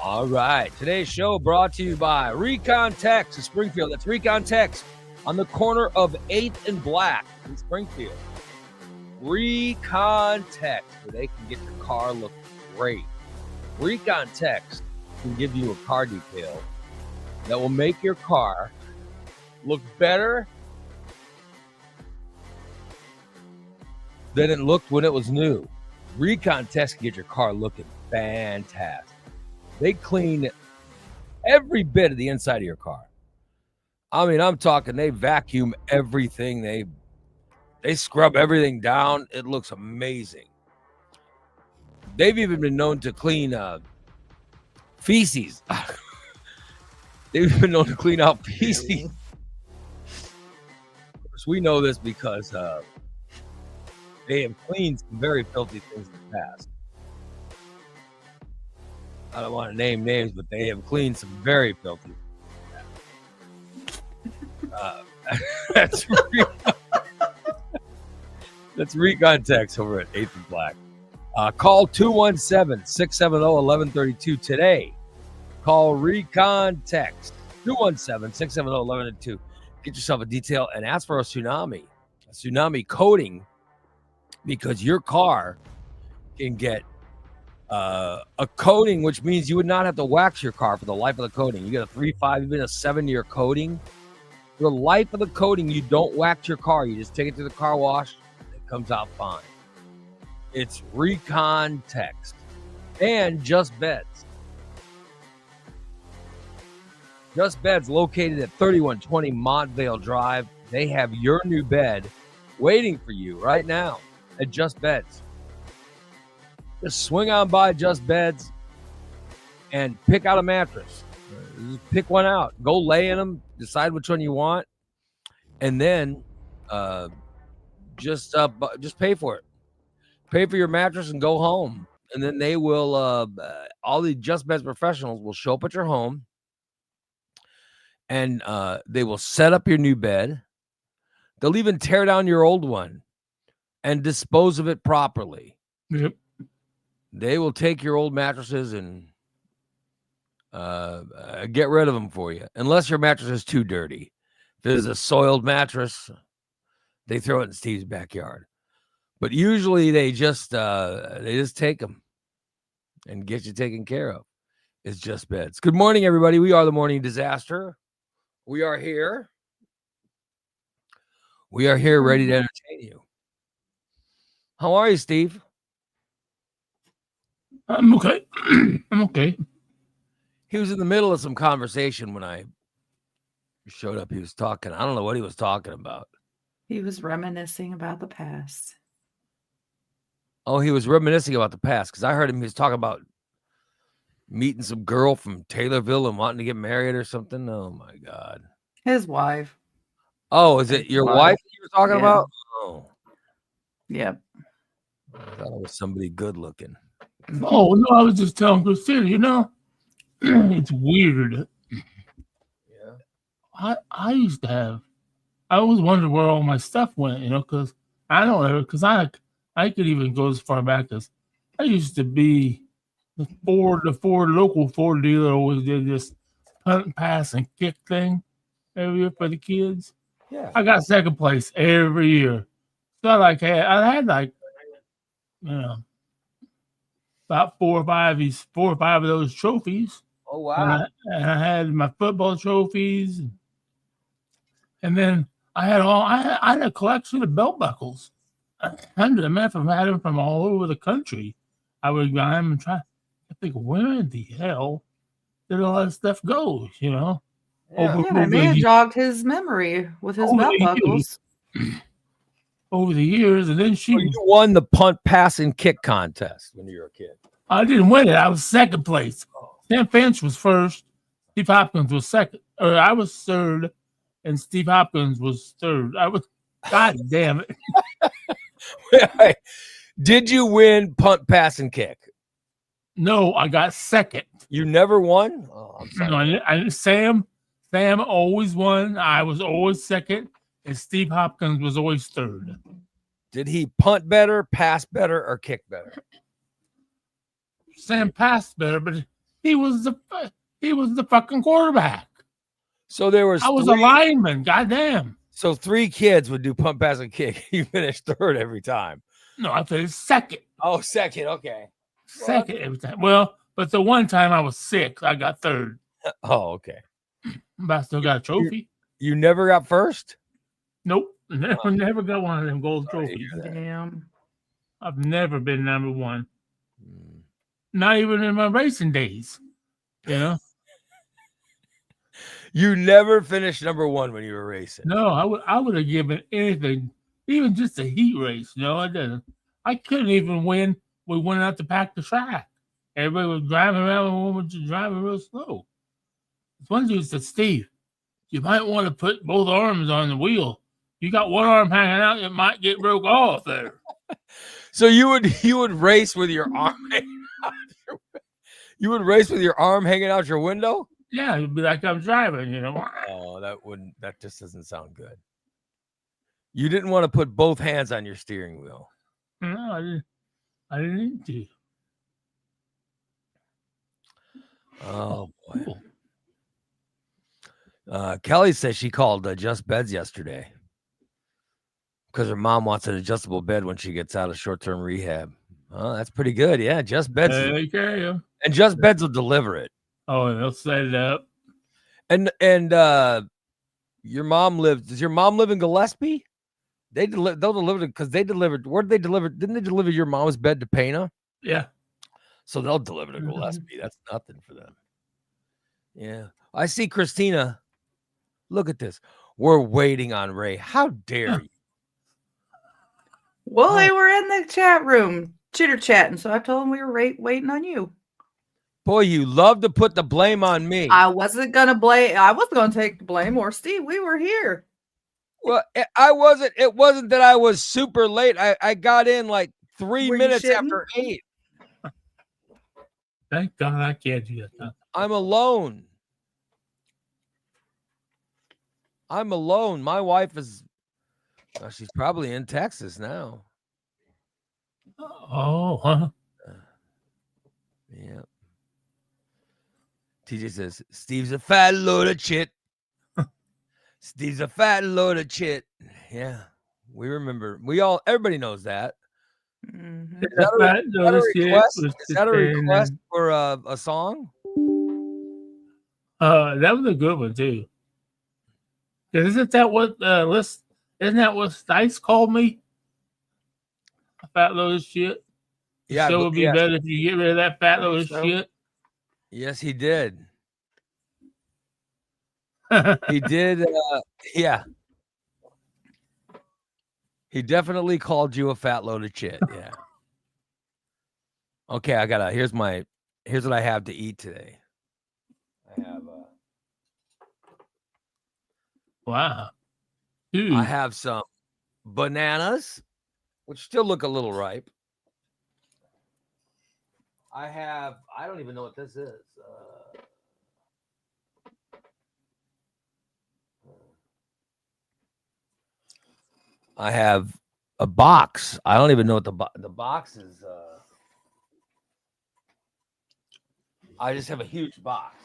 All right. Today's show brought to you by Recon Tex in Springfield. That's Recon Tex on the corner of 8th and Black in Springfield. Recon Tex, where they can get your car look great. Recon Tex can give you a car detail that will make your car look better than it looked when it was new. Recon Tex can get your car looking fantastic. They clean every bit of the inside of your car. I mean, I'm talking they vacuum everything. They scrub everything down. It looks amazing. They've even been known to clean feces. They've been known to clean out feces. Of course, we know this because they have cleaned some very filthy things in the past. I don't want to name names, but they have cleaned some very filthy. That's Recon Tex over at 8th and Black. Call 217-670-1132 today. Call Recon Tex 217-670-1132. Get yourself a detail and ask for a tsunami coating, because your car can get a coating, which means you would not have to wax your car for the life of the coating. You get a 3, 5, even a 7-year coating. For the life of the coating, you don't wax your car. You just take it to the car wash. It comes out fine. It's Recon Tex and Just Beds. Just Beds, located at 3120 Montvale Drive. They have your new bed waiting for you right now at Just Beds. Just swing on by Just Beds and pick out a mattress. Just pick one out. Go lay in them. Decide which one you want, and then just pay for it. Pay for your mattress and go home. And then they will. All the Just Beds professionals will show up at your home, and they will set up your new bed. They'll even tear down your old one and dispose of it properly. Yep. They will take your old mattresses and get rid of them for you, unless your mattress is too dirty. If it is a soiled mattress, they throw it in Steve's backyard. But usually they just take them and get you taken care of. It's Just Beds. Good morning, everybody. We are the Morning Disaster. We are here. We are here ready to entertain you. How are you, Steve? I'm okay. I'm okay. He was in the middle of some conversation when I showed up. He was talking. I don't know what he was talking about. He was reminiscing about the past. Oh, he was reminiscing about the past, because I heard him. He was talking about meeting some girl from Taylorville and wanting to get married or something. Oh, my God. His wife. Oh, is it your wife you were talking about? Oh. Yep. I thought it was somebody good looking. Oh, no, I was just telling Christina, it's weird. Yeah. I used to have, I always wondered where all my stuff went, because I don't know, because I could even go as far back as I used to be the local Ford dealer always did this punt, pass, and kick thing every year for the kids. Yeah. I got second place every year. So I had about 4 or 5 of those trophies. Oh, wow. And I had my football trophies. And then I had a collection of belt buckles. I had them from all over the country. I would buy them and try to think, where in the hell did all that stuff go, Yeah. I may have jogged his memory with his belt buckles. Over the years, and then you won the punt, pass, and kick contest when you were a kid. I didn't win it. I was second place. Sam Finch was first. Steve Hopkins was second. Or I was third, and Steve Hopkins was third. God damn it. Wait. Did you win punt, pass, and kick? No, I got second. You never won? Oh, I'm sorry. No, Sam always won. I was always second, and Steve Hopkins was always third. Did he punt better, pass better, or kick better? Sam passed better, but He was the fucking quarterback. So there was I was a lineman. Goddamn. So 3 kids would do pump, pass, and kick. You finished third every time. No, I finished second. Oh, second. Okay. Second every time. Well, but the one time I was 6, I got third. Oh, okay. But I still got a trophy. You never got first? Nope. Never got one of them gold trophies. Damn. I've never been number 1. Not even in my racing days. You know? You never finished number 1 when you were racing. No, I would have given anything, even just a heat race. No, I didn't. I couldn't even win. We went out to pack the track. Everybody was driving around and one was just driving real slow. One dude said, Steve, you might want to put both arms on the wheel. You got one arm hanging out, it might get broke off there. So you would race with your arm hanging out you would race with your arm hanging out your window? Yeah, it'd be like I'm driving, you know. Oh, that just doesn't sound good. You didn't want to put both hands on your steering wheel. No, I didn't need to. Oh boy. Cool. Kelly says she called Just Beds yesterday because her mom wants an adjustable bed when she gets out of short-term rehab. Oh, that's pretty good. Yeah, Just Beds. And Just Beds will deliver it. Oh, they'll set it up. And your mom lives. Does your mom live in Gillespie? They'll deliver it because they delivered. Where did they deliver? Didn't they deliver your mom's bed to Pana? Yeah. So they'll deliver to Gillespie. That's nothing for them. Yeah. I see Christina. Look at this. We're waiting on Ray. How dare you? Well, they were in the chat room chitter chatting, so I told them we were waiting on you. Boy, you love to put the blame on me. I wasn't gonna take the blame, or Steve. We were here. Well, I wasn't. It wasn't that I was super late. I got in like 3 minutes after 8. Thank God I can't do that. I'm alone. My wife is. Well, she's probably in Texas now. Oh, huh? Yeah. TJ says, Steve's a fat load of shit. Steve's a fat load of shit. Yeah. We remember. Everybody knows that. Mm-hmm. Is that a request for a song? That was a good one too. Isn't that what Stice called me? A fat load of shit. Yeah, so it would be better if you get rid of that fat load of shit. Yes, he did. He did. Yeah. He definitely called you a fat load of shit. Yeah. Okay, here's what I have to eat today. I have wow. I have some bananas, which still look a little ripe. I don't even know what this is. I have a box. I don't even know what the box is. I just have a huge box.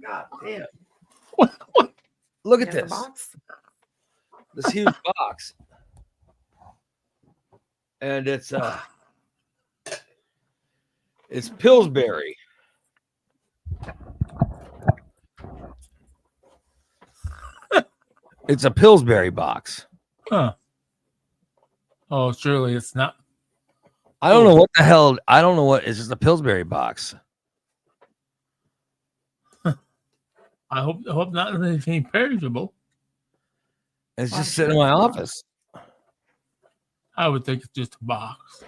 God damn. What? Look at this. This huge box. And it's Pillsbury. It's a Pillsbury box. Huh. Oh, surely it's not. I don't know what the hell. I don't know what. It's just a Pillsbury box. I hope not anything perishable. It's just sitting in my office. I would think it's just a box.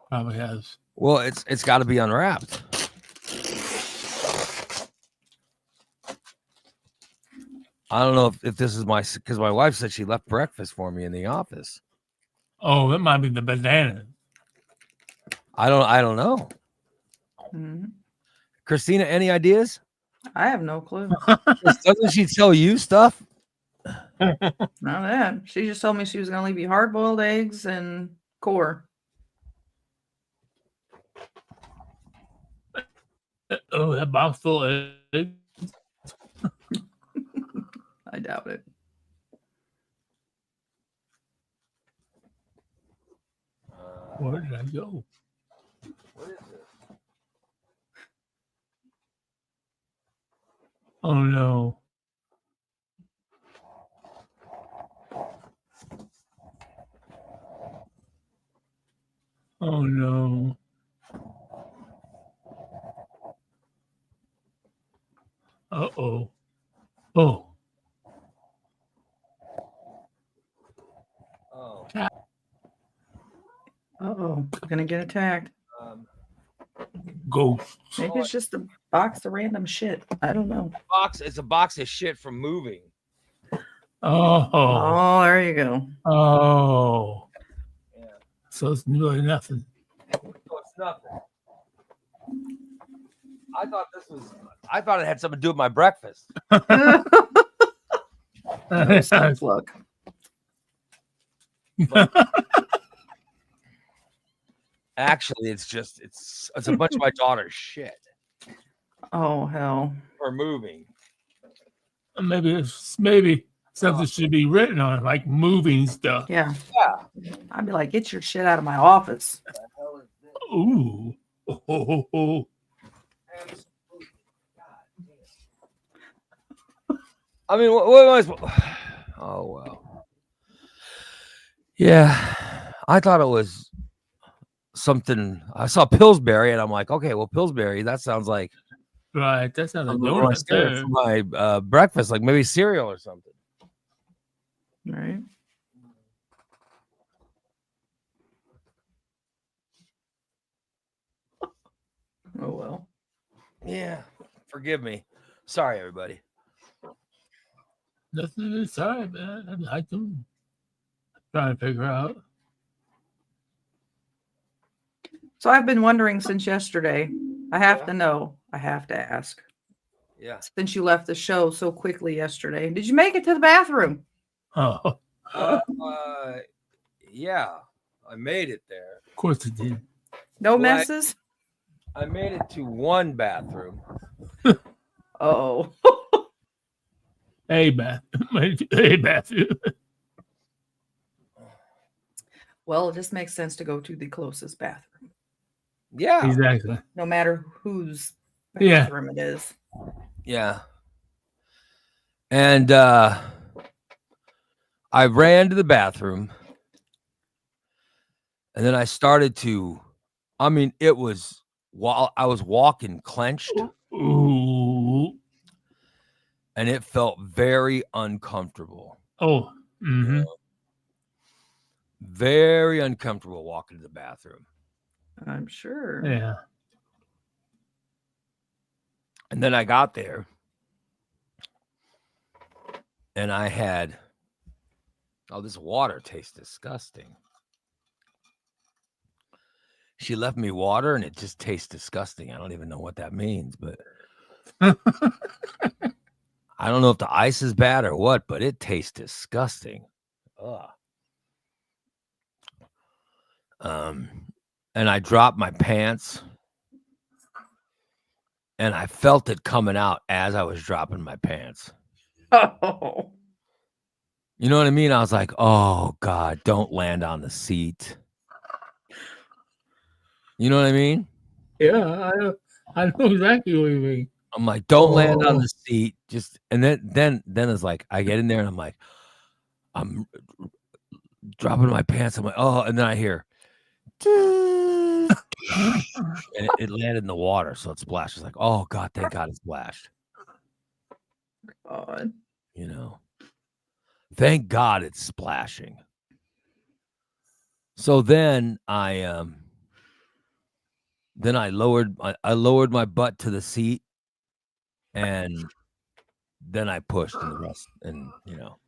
Probably has. Well, it's got to be unwrapped. I don't know if this is because my wife said she left breakfast for me in the office. Oh, it might be the banana. I don't know. Mm-hmm. Christina, any ideas? I have no clue. Doesn't she tell you stuff? Not that. She just told me she was going to leave you hard-boiled eggs and core. Oh, that box full of eggs. I doubt it. Where did I go? What is this? Oh no. Oh no. Uh-oh. Oh. Oh. Uh-oh. Gonna get attacked. Ghost. Maybe it's just a box of random shit. I don't know. It's a box of shit from moving. Oh. Oh, there you go. Oh. Yeah. So it's really nothing. So it's nothing. I thought it had something to do with my breakfast. Tough luck. Actually, it's a bunch of my daughter's shit Oh, hell. for moving. Maybe something should be written on it, like moving stuff. Yeah. Yeah. I'd be like, get your shit out of my office. What the hell is this? Ooh. Oh. Absolutely. God damn. I mean, what was? Oh well. Yeah, I thought it was something. I saw Pillsbury, and I'm like, okay, well, Pillsbury. That sounds like Right. That's not a something donut there. for my breakfast, like maybe cereal or something. Right. Oh, well. Yeah, forgive me. Sorry, everybody. Nothing is sorry, man. I'd like to try to figure out. So I've been wondering since yesterday. I have to know. I have to ask. Yeah. Since you left the show so quickly yesterday, did you make it to the bathroom? Oh, Yeah, I made it there. of course it did. No Well, messes? I made it to one bathroom. Oh. Hey, bathroom. Well, it just makes sense to go to the closest bathroom, Yeah. Exactly. no matter whose Yeah. bathroom it is. Yeah. And I ran to the bathroom. And then I started to, I mean, it was while I was walking clenched. Ooh. And it felt very uncomfortable. Oh. Mm-hmm. Very uncomfortable walking to the bathroom. I'm sure. Yeah. And then I got there. And I had, this water tastes disgusting. She left me water and it just tastes disgusting. I don't even know what that means, but I don't know if the ice is bad or what, but it tastes disgusting. Ugh. And I dropped my pants and I felt it coming out as I was dropping my pants. Oh. You know what I mean? I was like, oh God, don't land on the seat. You know what I mean? Yeah, I know exactly what you mean. I'm like, don't land on the seat. Just and then it's like I get in there and I'm like, I'm dropping my pants. I'm like, oh, and then I hear and it landed in the water, so it splashed. It's like, oh God, thank God it splashed. God. You know, thank God it's splashing. So then I lowered my butt to the seat, and then I pushed, and the rest, and you know,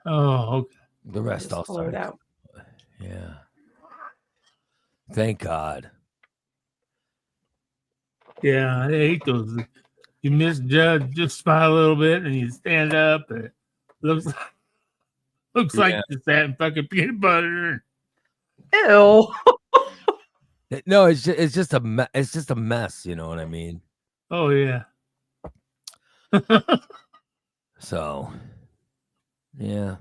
Oh, okay. the rest Just all flowed started. out. Yeah. Thank God. Yeah, I hate those. You misjudge just by a little bit and you stand up. And, Looks like it's that fucking peanut butter. Ew. No, it's just a mess. You know what I mean? Oh yeah. So, yeah.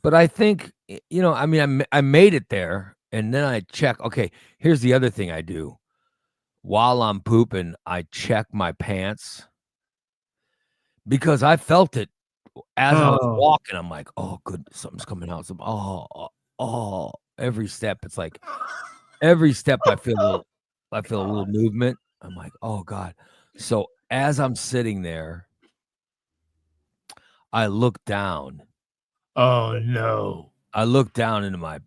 But I think I mean, I made it there, and then I check. Okay, here's the other thing I do while I'm pooping. I check my pants because I felt it as I was walking. I'm like, oh, good, something's coming out. Every step. It's like every step I feel a little movement. I'm like, oh God. So as I'm sitting there, I look down. Oh no. I look down into my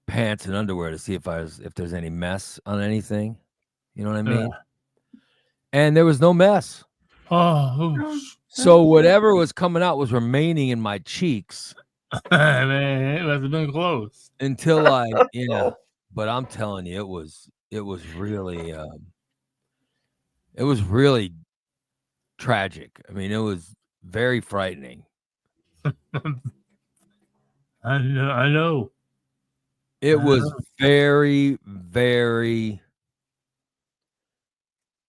pants and underwear to see if there's any mess on anything. You know what I mean? And there was no mess. Oh, So whatever was coming out was remaining in my cheeks. man, it must have been close. Until but I'm telling you, it was really tragic. I mean, it was very frightening. I know. It was very, very,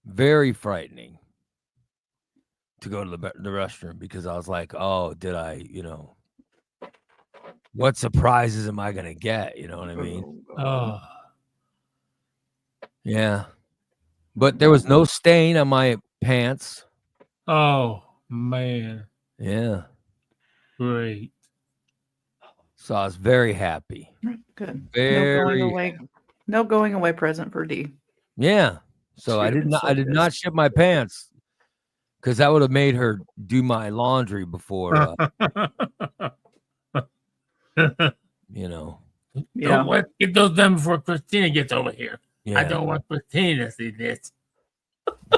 very frightening to go to the restroom because I was like, oh, did I, what surprises am I going to get? You know what I mean? Oh. Yeah. But there was no stain on my pants. Oh, man. Yeah. Great. So I was very happy. Good. Very No going away present for D. Yeah. So I did not shit my pants because that would have made her do my laundry before Yeah. Get those done before Christina gets over here. Yeah. I don't want Christina to see this.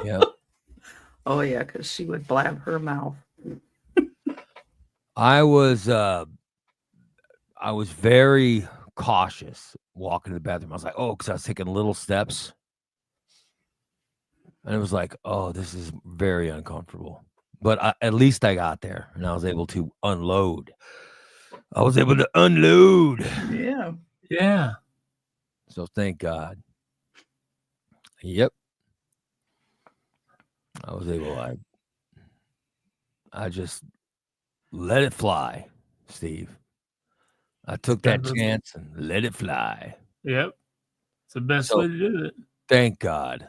Yeah. Oh yeah, because she would blab her mouth. I was very cautious walking to the bathroom. I was like, oh, because I was taking little steps. And it was like, oh, this is very uncomfortable. But at least I got there and I was able to unload. Yeah. Yeah. So thank God. Yep. I was able, I just let it fly, Steve. I took that chance and let it fly. Yep. It's the best way to do it. Thank God.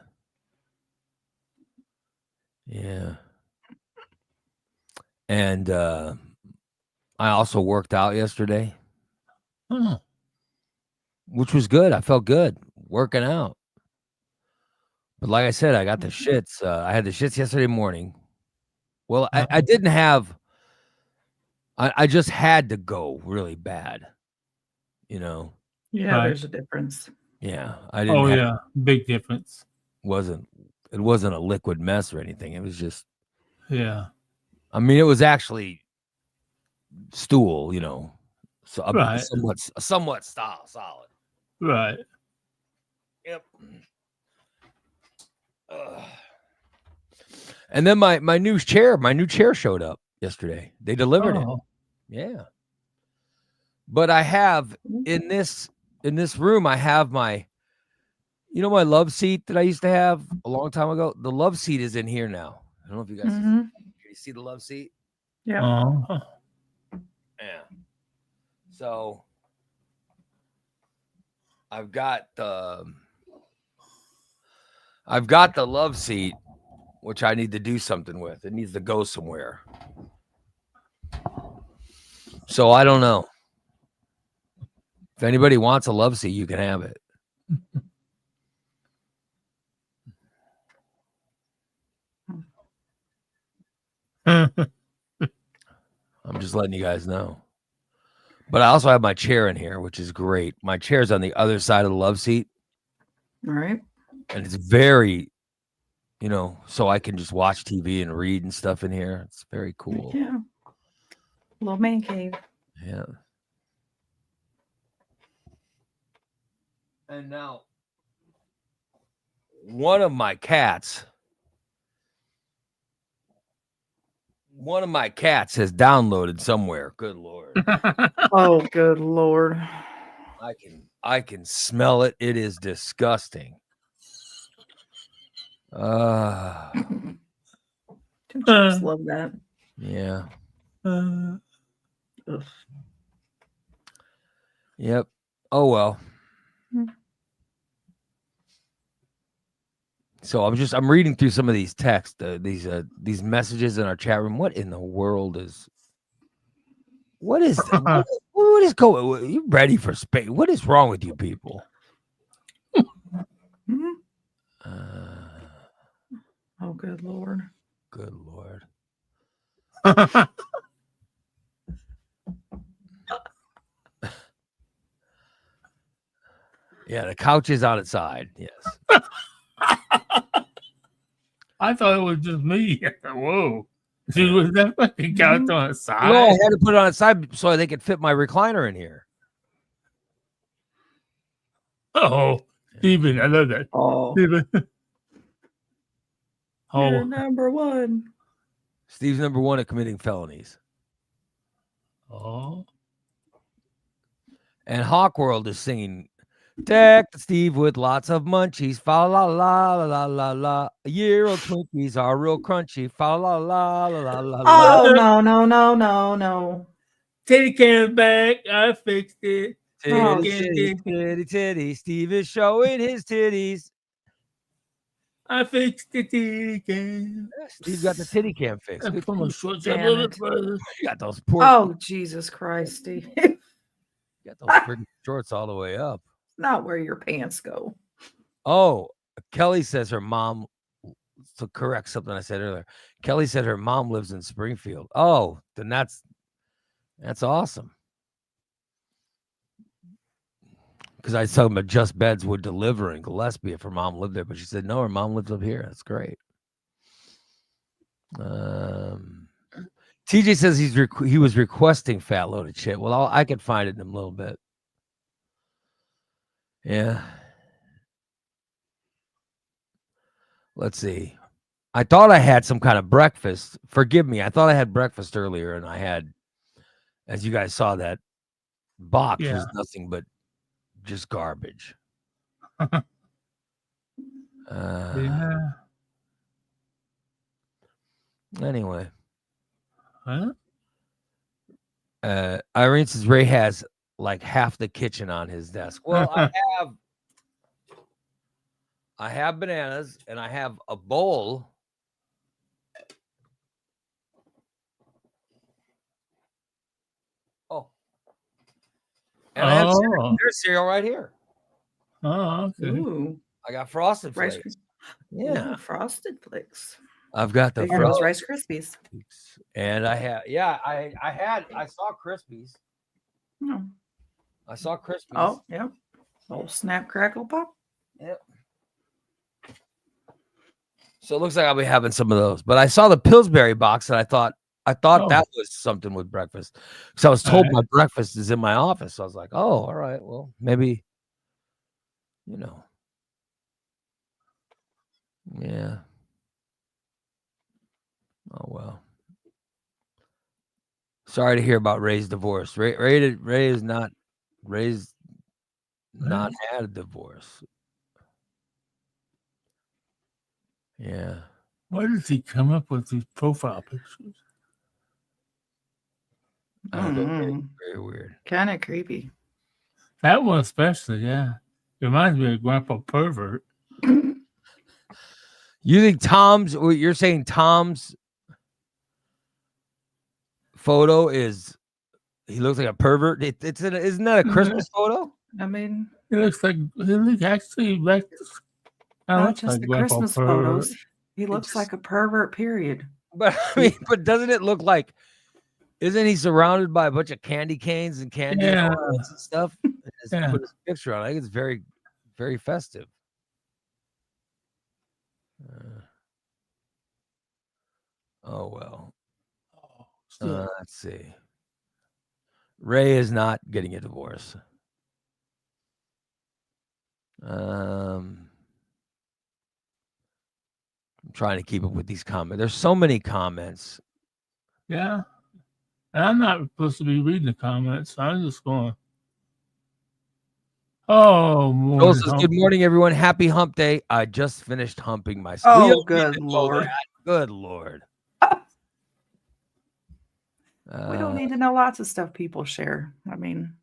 Yeah. And I also worked out yesterday, which was good. I felt good working out. But like I said, I got the shits. I had the shits yesterday morning. Well, I didn't have. I just had to go really bad. Yeah, Right. there's a difference. Yeah, I didn't. Oh yeah, big difference. It wasn't a liquid mess or anything. It was just. Yeah. I mean, it was actually stool, so Right. somewhat solid. Right. Yep. And then my new chair showed up yesterday. They delivered it. Yeah. But I have in this room, I have my love seat that I used to have a long time ago. The love seat is in here now. I don't know if you guys can you see the love seat. Yeah. Yeah. So I've got the love seat, which I need to do something with. It needs to go somewhere. So I don't know. If anybody wants a love seat, you can have it. I'm just letting you guys know. But I also have my chair in here, which is great. My chair's on the other side of the love seat. All right. And it's very, so I can just watch TV and read and stuff in here. It's very cool. Yeah. Little man cave. Yeah. And now, one of my cats One of my cats has downloaded somewhere. Good Lord. Oh, good Lord. I can smell it. It is disgusting. Don't you just love that? Yeah. Ugh. Yep. Oh well. So I'm reading through some of these texts, these messages in our chat room. What in the world is? What is going? You ready for space? What is wrong with you people? Oh, good Lord. Good Lord. Yeah, the couch is on its side. Yes. I thought it was just me. Whoa. Dude, was that fucking couch on its side? No, I had to put it on its side so they could fit my recliner in here. Oh, Steven, I love that. Oh, Steven. you're Oh, number one. Steve's number one at committing felonies. oh. And Hawkworld is singing, "Deck Steve with lots of munchies, fa la la la la la la. A year-old Twinkies are real crunchy, fa la la la la la la." Oh, no. Teddy came back. I fixed it. Oh, Titty. Steve is showing his titties. I fixed the titty cam. Steve got the titty cam fixed. I Good put my Steve. shorts Damn up a little it. bit further. You got those poor. Oh, Jesus Christ, Steve. You got those freaking shorts all the way up. Not where your pants go. Oh, Kelly says her mom. To correct something I said earlier, Kelly said her mom lives in Springfield. Oh, then that's awesome. Because I was talking about Just Beds would deliver in Gillespie if her mom lived there, but she said no, her mom lives up here. That's great. TJ says he was requesting fat loaded shit. Well, I could find it in a little bit. Yeah. Let's see. I thought I had some kind of breakfast. Forgive me. I thought I had breakfast earlier, and I had, as you guys saw, that box was nothing but just garbage. Yeah. Anyway. Huh? Irene says Ray has like half the kitchen on his desk. Well, I have bananas and I have a bowl. Oh. And I have cereal right here. Oh, okay. Ooh. I got Frosted Rice Flakes. Ooh, Frosted Flakes. I've got the Frosted Rice Krispies. And I have, I saw Krispies. No. I saw Krispies. Oh, yep. Old Snap Crackle Pop. Yep. So it looks like I'll be having some of those. But I saw the Pillsbury box and I thought that was something with breakfast. Because I was told my breakfast is in my office. So I was like, oh, all right. Well, maybe, Yeah. Oh, well. Sorry to hear about Ray's divorce. Ray is not Ray's not had a divorce. Yeah. Why does he come up with these profile pictures? Very weird. Kind of creepy. That one especially, yeah. It reminds me of Grandpa Pervert. You think you're saying Tom's photo is, he looks like a pervert? Isn't that a Christmas photo? I mean, he looks actually like not just the Christmas photos. He looks like a pervert, period. But I mean, but doesn't it look like, isn't he surrounded by a bunch of candy canes and candy and stuff? And put his picture on. I think it's very, very festive. Oh well. Let's see. Ray is not getting a divorce. I'm trying to keep up with these comments. There's so many comments. Yeah. And I'm not supposed to be reading the comments. I'm just going, oh, Joel morning. says, Hump. good morning, everyone. Happy hump day. I just finished humping myself. Oh, We don't need good to know Lord. that. Good Lord. We don't need to know lots of stuff people share. I mean,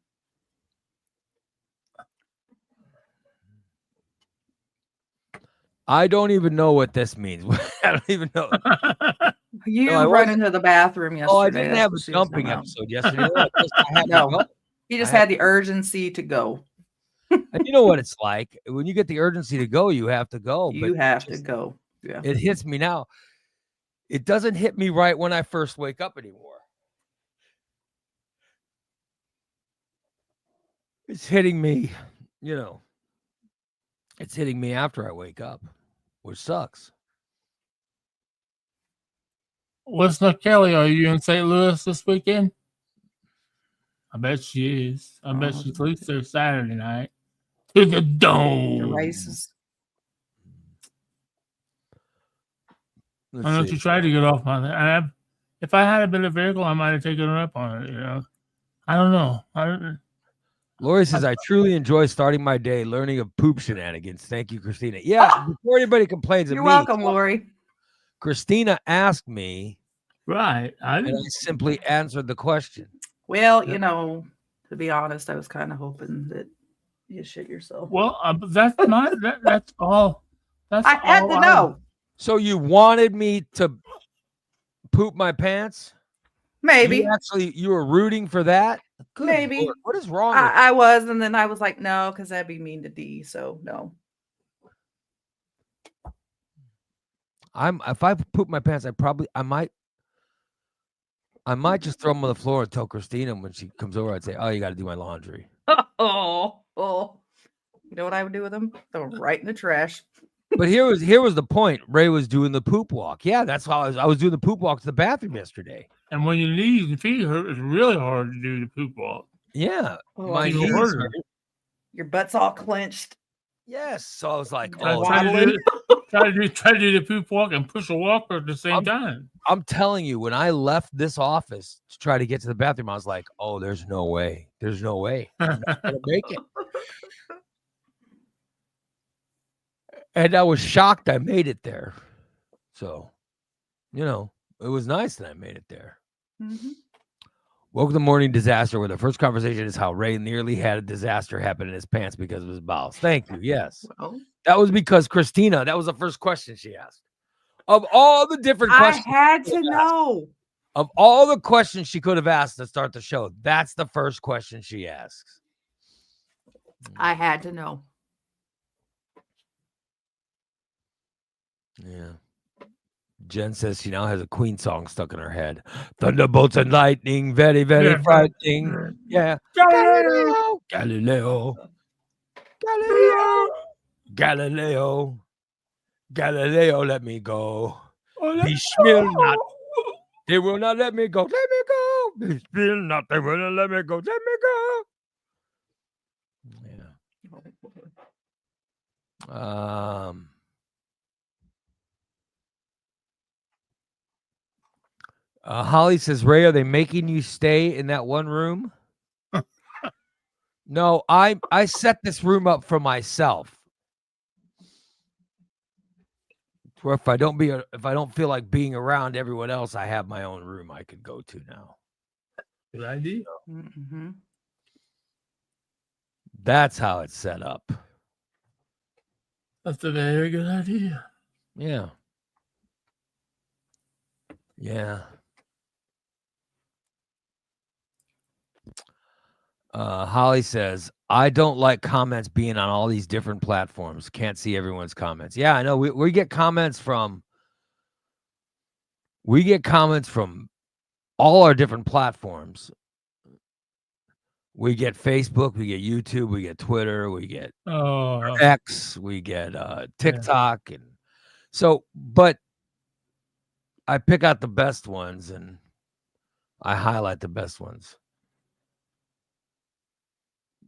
I don't even know what this means. I don't even know. you I run wasn't- into the bathroom yesterday. Oh, I didn't That's have what a she was jumping about. episode yesterday. No, I had to No. go. You just I had the urgency to go. And you know what it's like when you get the urgency to go, you have to go. You but have to go. Yeah. It hits me now. It doesn't hit me right when I first wake up anymore. It's hitting me, it's hitting me after I wake up, which sucks. What's up, Kelly? Are you in St. Louis this weekend? I bet she is. I bet she sleeps there Saturday night. To the The dome. races. I know she tried to get off on it. If I had a bit of vehicle, I might have taken her up on it. I don't know. Lori says, I truly enjoy starting my day learning of poop shenanigans. Thank you, Christina. Yeah, before anybody complains of You're me, welcome, Lori. Christina asked me, right. and I simply answered the question. Well, to be honest, I was kind of hoping that you shit yourself. Well, that's that's all. I had to know. So you wanted me to poop my pants? Maybe. You were rooting for that? Good Maybe. Lord, what is wrong with I was, and then I was like, no, because that'd be mean to D. So no. If I poop my pants, I might just throw them on the floor and tell Christina when she comes over, I'd say, oh, you got to do my laundry. Oh. You know what I would do with them? Throw them right in the trash. But here was the point. Ray was doing the poop walk. Yeah, that's how I was doing the poop walk to the bathroom yesterday. And when your knees and feet hurt, it's really hard to do the poop walk. Yeah, my knees hurt. Your butt's all clenched. Yes, so I was like, try to do the poop walk and push a walker at the same time. I'm telling you, when I left this office to try to get to the bathroom, I was like, oh, there's no way. There's no way. I'm not gonna make it. And I was shocked I made it there. So, it was nice that I made it there. Mm-hmm. Welcome to Morning Disaster, where the first conversation is how Ray nearly had a disaster happen in his pants because of his bowels. Thank you. Yes. Well, that was because Christina, that was the first question she asked. Of all the different questions. I had to know. Of all the questions she could have asked to start the show, that's the first question she asks. I had to know. Yeah. Jen says she now has a Queen song stuck in her head. Thunderbolts and lightning, very, very frightening. Yeah. Galileo. Galileo. Galileo. Galileo. Galileo, let me go. He will not. They will not let me go. Let me go. They will not. They will not let me go. Let me go. Yeah. Holly says, Ray, are they making you stay in that one room? No, I set this room up for myself. Where if I don't feel like being around everyone else, I have my own room I could go to now. Good idea. Mm-hmm. That's how it's set up. That's a very good idea. Yeah. Yeah. Holly says, I don't like comments being on all these different platforms. Can't see everyone's comments. Yeah, I know. We get comments from all our different platforms. We get Facebook, we get YouTube, we get Twitter, we get X, we get TikTok. Yeah. And so, but I pick out the best ones and I highlight the best ones.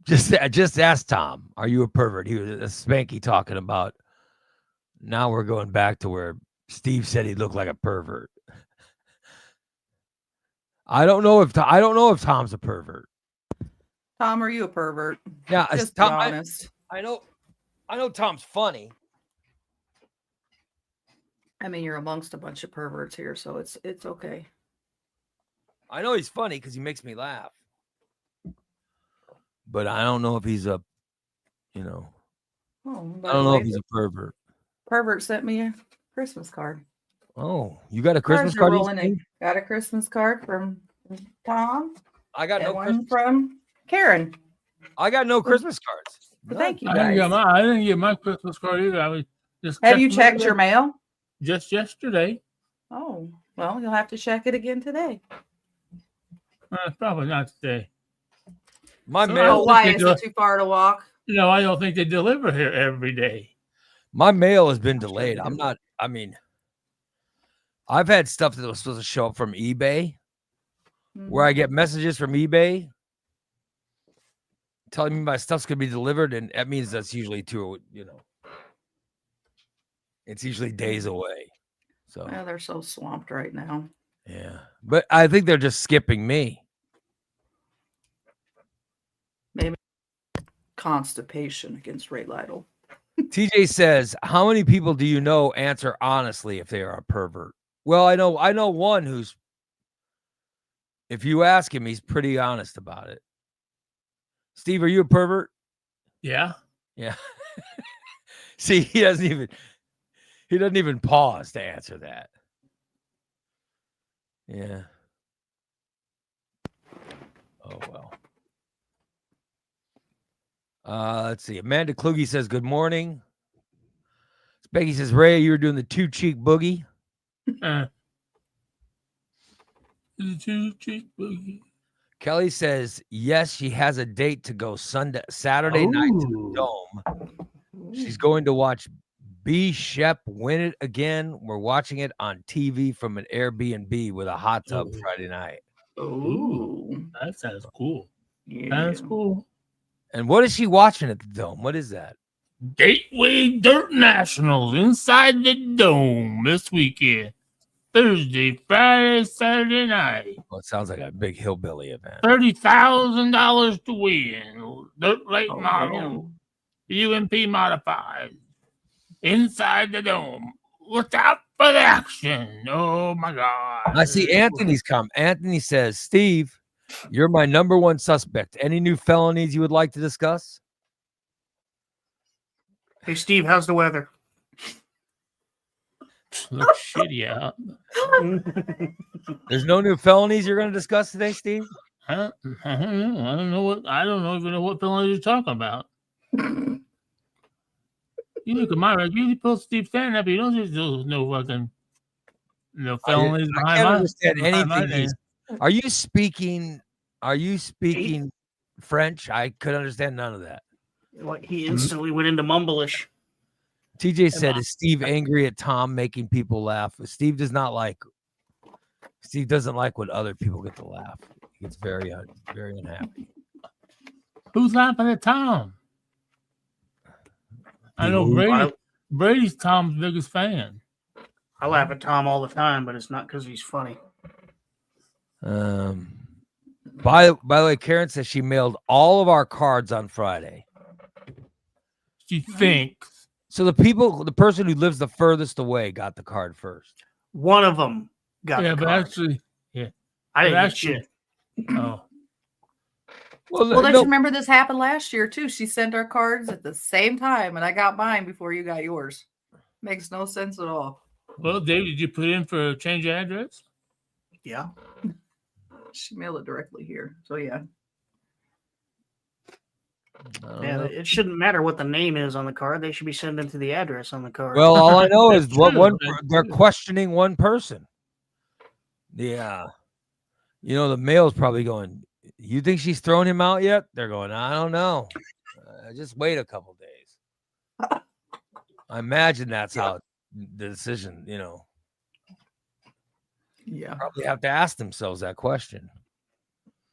Just ask Tom, are you a pervert? He was a Spanky talking about. Now we're going back to where Steve said he looked like a pervert. I don't know if Tom's a pervert. Tom, are you a pervert? Yeah, Just Tom, be honest. I know Tom's funny. I mean, you're amongst a bunch of perverts here, so it's okay. I know he's funny because he makes me laugh. But I don't know if he's a, I don't know if he's a pervert. Pervert sent me a Christmas card. Oh, you got a Christmas card? Got a Christmas card from Tom. I got no one Christmas from Karen. I got no Christmas cards. Well, thank you, I guys. didn't get my Christmas card either. I was just. Have you checked your mail? Just yesterday. Oh, well, you'll have to check it again today. Probably not today. My mail. Why is it too far to walk? I don't think they deliver here every day. My mail has been delayed. I've had stuff that was supposed to show up from eBay, where I get messages from eBay telling me my stuff's gonna be delivered, and that means that's usually it's usually days away. So well, they're so swamped right now. Yeah, but I think they're just skipping me. Maybe constipation against Ray Lytle. TJ says, "How many people do you know answer honestly if they are a pervert?" Well, I know one who's, if you ask him, he's pretty honest about it. Steve, are you a pervert? Yeah. Yeah. See, he doesn't even pause to answer that. Yeah. Oh well. Let's see. Amanda Kluge says, "Good morning." Becky says, "Ray, you were doing the two cheek boogie." The two cheek boogie. Kelly says, "Yes, she has a date to go Saturday night to the Dome. She's going to watch B. Shep win it again. We're watching it on TV from an Airbnb with a hot tub Friday night." Ooh, that sounds cool. Yeah. That's cool. And what is she watching at the Dome? What is that? Gateway Dirt Nationals inside the Dome this weekend. Thursday, Friday, Saturday night. Well, it sounds like a big hillbilly event. $30,000 to win. Dirt late model. UMP modified. Inside the Dome. Look out for the action. Oh my God. I see Anthony's come. Anthony says, "Steve, you're my number one suspect. Any new felonies you would like to discuss?" Hey, Steve, how's the weather? Looks shitty out. There's no new felonies you're going to discuss today, Steve? I don't know. I don't even know what felonies you're talking about. You look at my record. You post Steve stand up. You don't just do no fucking felonies behind I can't my understand behind anything. Are you speaking French? I could understand none of that. Like he instantly went into mumblish. TJ said, "Is Steve angry at Tom making people laugh?" Steve doesn't like when other people get to laugh. He gets very unhappy. Who's laughing at Tom? I know Brady's Tom's biggest fan. I laugh at Tom all the time, but it's not because he's funny. By the way, Karen says she mailed all of our cards on Friday. She thinks. So the person who lives the furthest away got the card first. One of them got the but card. actually, I didn't get shit. Oh. Well, don't you remember this happened last year too? She sent our cards at the same time, and I got mine before you got yours. Makes no sense at all. Well, Dave, did you put in for a change of address? Yeah. She mailed it directly here. So yeah. Yeah, it shouldn't matter what the name is on the card. They should be sending to the address on the card. Well, all I know is they're questioning one person. Yeah. The mail's probably going, "You think she's thrown him out yet?" They're going, "I don't know. Just wait a couple days." I imagine that's how the decision, Yeah. probably have to ask themselves that question.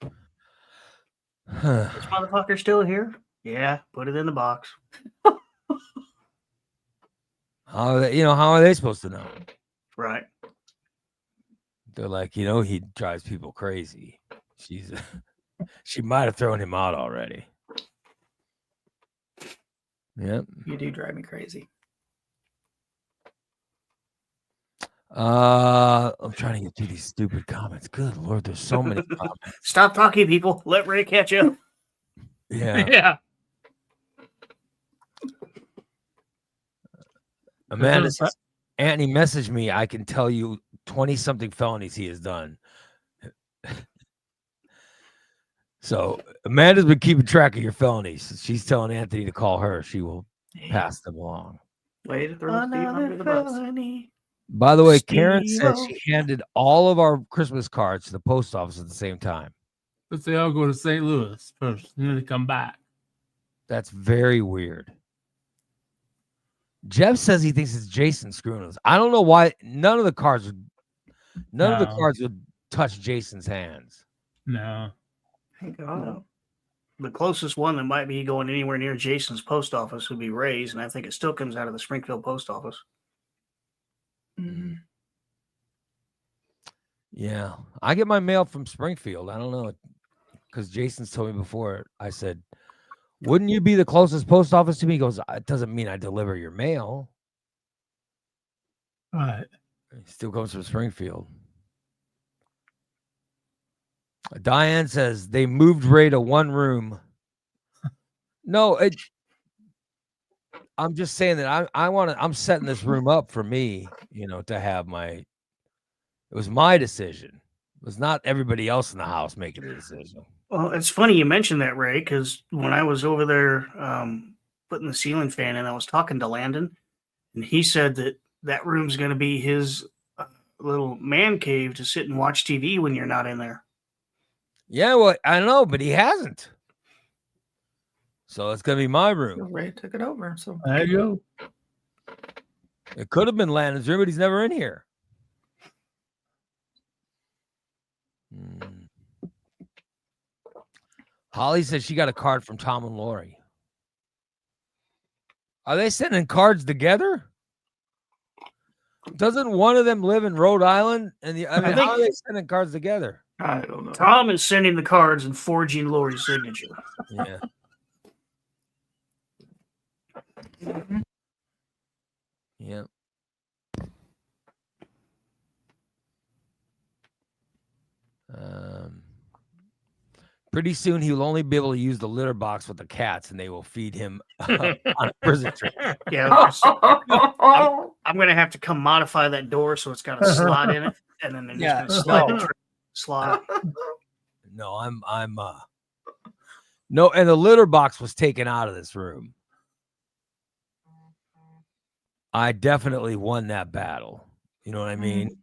This motherfucker still here? Yeah, put it in the box. How are they supposed to know? Right. They're like, he drives people crazy. She might have thrown him out already. Yep. You do drive me crazy. I'm trying to get through these stupid comments. Good Lord, there's so many comments. Stop talking, people. Let Ray catch up. Yeah. Yeah. Amanda says, Anthony messaged me. I can tell you 20-something felonies he has done. So Amanda's been keeping track of your felonies. She's telling Anthony to call her. She will pass them along. Way to throw Steve under the bus. By the way, Karen said she handed all of our Christmas cards to the post office at the same time. But they all go to St. Louis first, and then they come back. That's very weird. Jeff says he thinks it's Jason screwing us. I don't know why none of the cards would touch Jason's hands. No. Thank God. The closest one that might be going anywhere near Jason's post office would be Ray's, and I think it still comes out of the Springfield post office. Mm-hmm. Yeah, I get my mail from Springfield. I don't know, because Jason's told me before. I said, wouldn't you be the closest post office to me? He goes, it doesn't mean I deliver your mail. All right. It still comes from Springfield. Diane says they moved Ray to one room. No, I'm just saying that I'm setting this room up for me, to have it was my decision. It was not everybody else in the house making the decision. Well, it's funny you mentioned that, Ray, because when I was over there putting the ceiling fan in, I was talking to Landon, and he said that room's going to be his little man cave to sit and watch TV when you're not in there. Yeah, well, I know, but he hasn't. So it's going to be my room. Ray took it over. So there you go. It could have been Landon's room, but he's never in here. Holly says she got a card from Tom and Lori. Are they sending cards together? Doesn't one of them live in Rhode Island? How are they sending cards together? I don't know. Tom is sending the cards and forging Lori's signature. Yeah. Mm-hmm. Yeah. Pretty soon he will only be able to use the litter box with the cats, and they will feed him on a prison trip. Yeah, I'm going to have to come modify that door so it's got a slot in it, and then they're just going to slide the slot. No, I'm no, and the litter box was taken out of this room. I definitely won that battle. You know what I mean?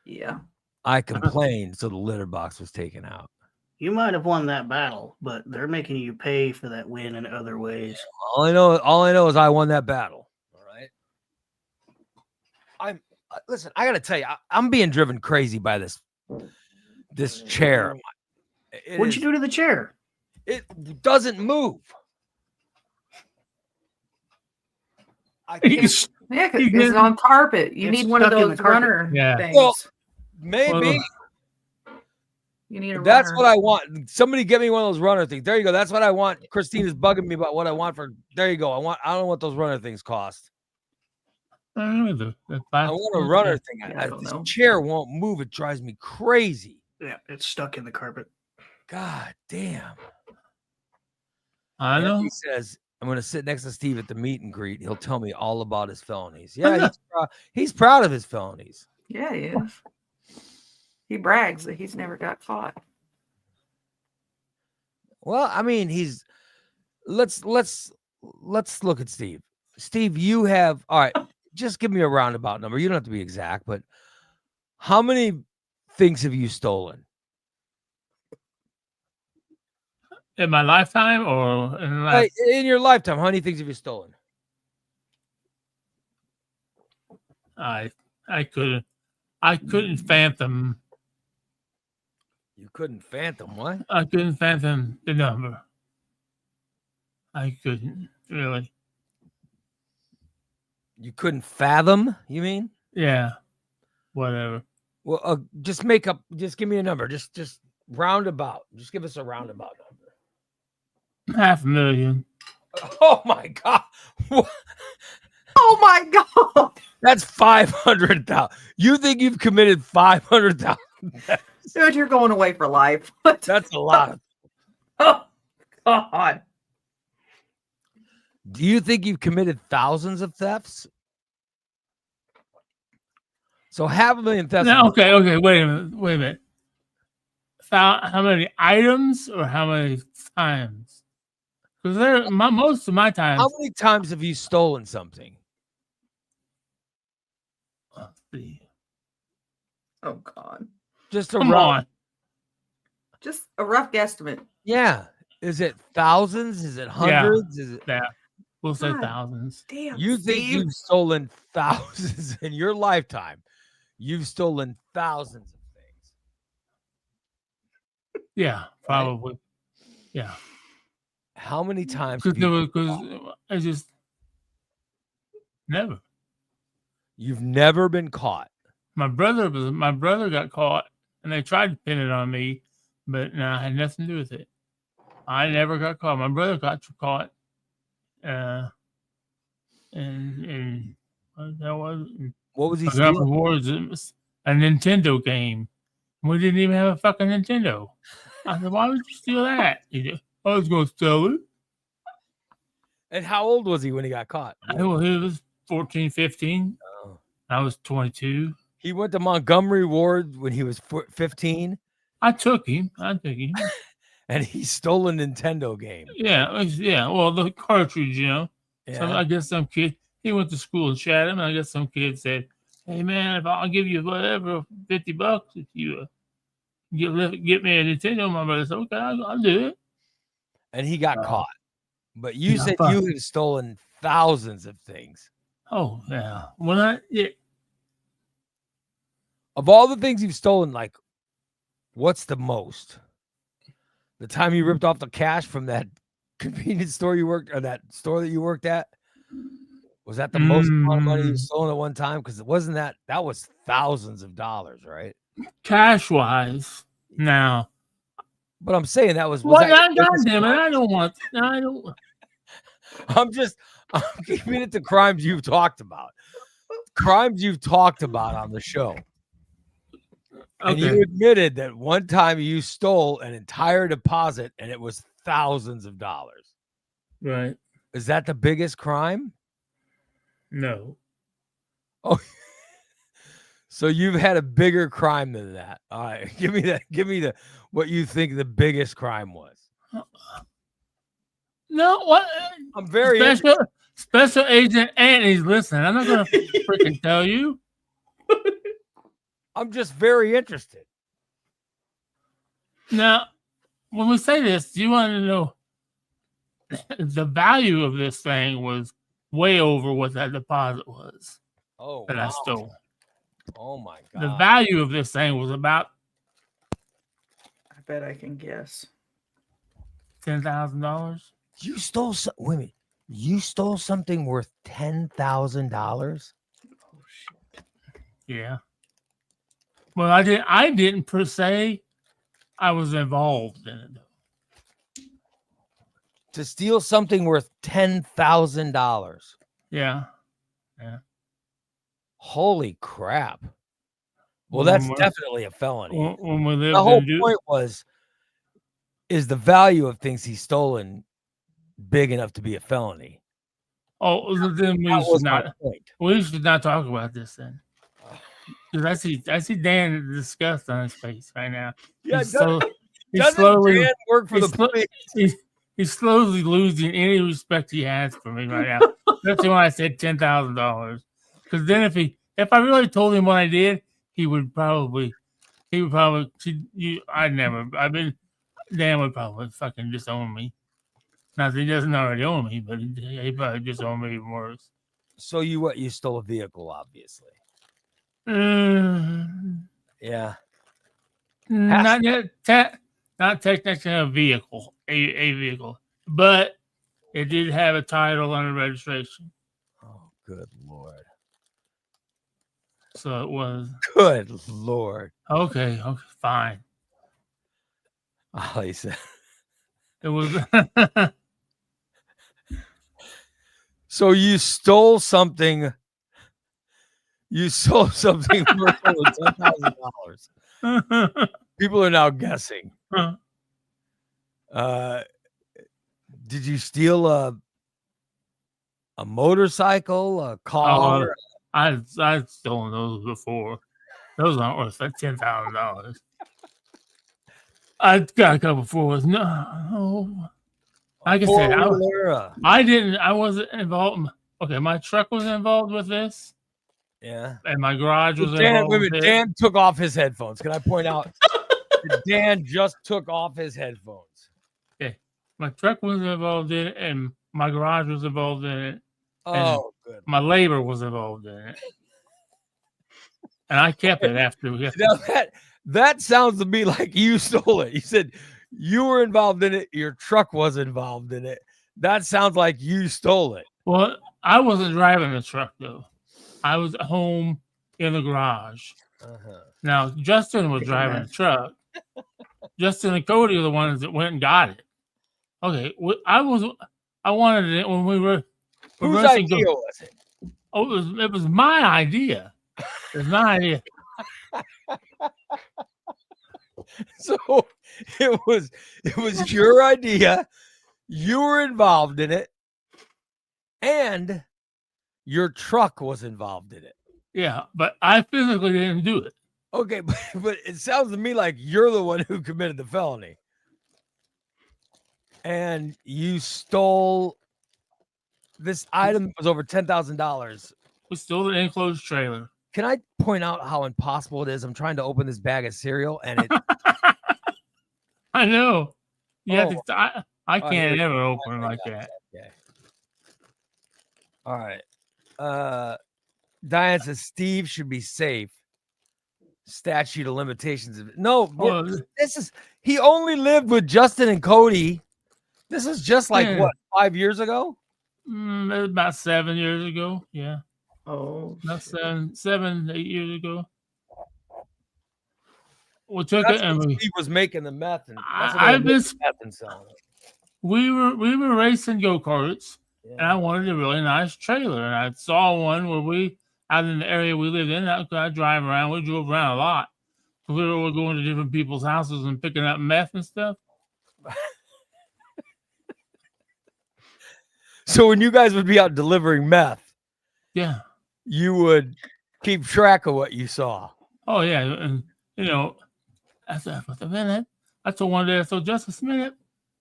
Yeah. I complained, so the litter box was taken out. You might have won that battle, but they're making you pay for that win in other ways. All I know is I won that battle. All right. Listen, I got to tell you, I'm being driven crazy by this chair. What'd you do to the chair? It doesn't move. I can't. Yeah, because it's on carpet. You need one of those runner things. Well, maybe. You need a That's runner. what I want. Somebody get me one of those runner things. There you go. That's what I want. Christina's bugging me about what I want for. There you go. I don't know what those runner things cost. I want a runner thing. This chair won't move. It drives me crazy. Yeah, it's stuck in the carpet. God damn. I know. He says, I'm going to sit next to Steve at the meet and greet. He'll tell me all about his felonies. Yeah, he's proud of his felonies. Yeah, he is. He brags that he's never got caught. Well, I mean, let's look at Steve. Steve, you have, all right, just give me a roundabout number. You don't have to be exact, but how many things have you stolen? In my lifetime or in your lifetime, how many things have you stolen? I couldn't fathom. You couldn't fathom what? I couldn't fathom the number. I couldn't really. You couldn't fathom, you mean? Yeah. Whatever. Well, just make up. Just give me a number. Just roundabout. Just give us a roundabout number. $500,000. Oh my god! Oh my god! That's 500,000. You think you've committed 500,000? Dude, you're going away for life. What? That's a lot. Oh god! Do you think you've committed thousands of thefts? So 500,000 thefts. Now, okay, wait a minute. How many items or how many times? Because most of my times. How many times have you stolen something? Let's see. Oh god! Just Come on. Just a rough guesstimate. Yeah. Is it thousands? Is it hundreds? Is it? Yeah. We'll say God. Thousands. Damn. You think Steve. you've stolen thousands in your lifetime? You've stolen thousands of things. Yeah, probably. Yeah. How many times? have Because I just never. You've never been caught. My brother got caught, and they tried to pin it on me, but no, I had nothing to do with it. I never got caught. My brother got caught, and what that was. What was he I got stealing? rewards. It was a Nintendo game. We didn't even have a fucking Nintendo. I said, "Why would you steal that?" He said, "I was going to sell it." And how old was he when he got caught? He was 14, 15. Oh. I was 22. He went to Montgomery Ward when he was 15, I took him. and he stole a Nintendo game. Yeah. Well, the cartridge, Yeah. So I guess some kid, he went to school and shot him. And I guess some kid said, "Hey man, if I'll give you whatever, $50 if you get me a Nintendo." My brother said, "Okay, I'll do it." And he got caught. But you said you have stolen thousands of things. Oh yeah. Of all the things you've stolen, like, what's the most? The time you ripped off the cash from that convenience store you worked, or that store that you worked at? Was that the most amount of money you've stolen at one time? Because it wasn't that was thousands of dollars, right? Cash wise, now. But I'm saying that was Well, that God damn it! I don't. I'm keeping it to crimes you've talked about. Crimes you've talked about on the show. And you admitted that one time you stole an entire deposit and it was thousands of dollars. Right. Is that the biggest crime? No. Oh, so you've had a bigger crime than that. All right. Give me the what you think the biggest crime was. No, what? I'm very Special Agent Anthony's listening. I'm not gonna freaking tell you. I'm just very interested. Now, when we say this, do you want to know the value of this thing was way over what that deposit was that I stole. Oh my God. The value of this thing was about, I bet I can guess. $10,000. You stole you stole something worth $10,000? Oh shit. Yeah. Well, I didn't per se. I was involved in it. To steal something worth $10,000. Yeah. Holy crap. Well, that's definitely a felony. When we lived the whole point is the value of things he's stolen big enough to be a felony? Oh, then we should not talk about this then. Because I see Dan disgust on his face right now. Yeah, he's slowly Dan work for the police. He's slowly losing any respect he has for me right now. That's why I said $10,000. Because then if I really told him what I did, Dan would probably fucking disown me. Not that he doesn't already own me, but he probably disown me even worse. So you stole a vehicle, obviously. Yeah. Not technically a vehicle, a vehicle, but it did have a title and a registration. Oh, good Lord. So it was. Good Lord. Okay, fine. Oh, he said. It was. So you stole something. You sold something worth over $10,000. People are now guessing. Did you steal a motorcycle, a car? I've stolen those before. Those aren't worth $10,000. I got a couple before. No. Like I said, I didn't. I wasn't involved. Okay, my truck was involved with this. Yeah. And my garage was involved with it. Dan took off his headphones. Can I point out that Dan just took off his headphones? Okay. My truck was involved in it, and my garage was involved in it. Oh, good. My labor was involved in it. And I kept it after we got now that sounds to me like you stole it. You said you were involved in it, your truck was involved in it. That sounds like you stole it. Well, I wasn't driving the truck though. I was at home in the garage. Now Justin was driving the truck. Justin and Cody are the ones that went and got it. Okay, I wanted it when we were. Whose idea was it? Oh, it was my idea. It was my idea. So it was your idea. You were involved in it, and your truck was involved in it. Yeah, but I physically didn't do it. Okay, but it sounds to me like you're the one who committed the felony. And you stole this item that was over $10,000. We stole the enclosed trailer. Can I point out how impossible it is? I'm trying to open this bag of cereal and it. I know. Yeah, I can't ever open like that. Okay. All right. Diane says Steve should be safe. Statute of limitations. No, he only lived with Justin and Cody. This is just like what, 5 years ago? About 7 years ago. Yeah. Oh, about 7, 8 years ago. We took that's it and he was making the meth and selling it. We were racing go-karts, and I wanted a really nice trailer, and I saw one where we out in the area we lived in. I drive around. We drove around a lot. We were going to different people's houses and picking up meth and stuff. So when you guys would be out delivering meth, yeah, you would keep track of what you saw. Oh yeah, and I said, a minute. I told one day, just a minute.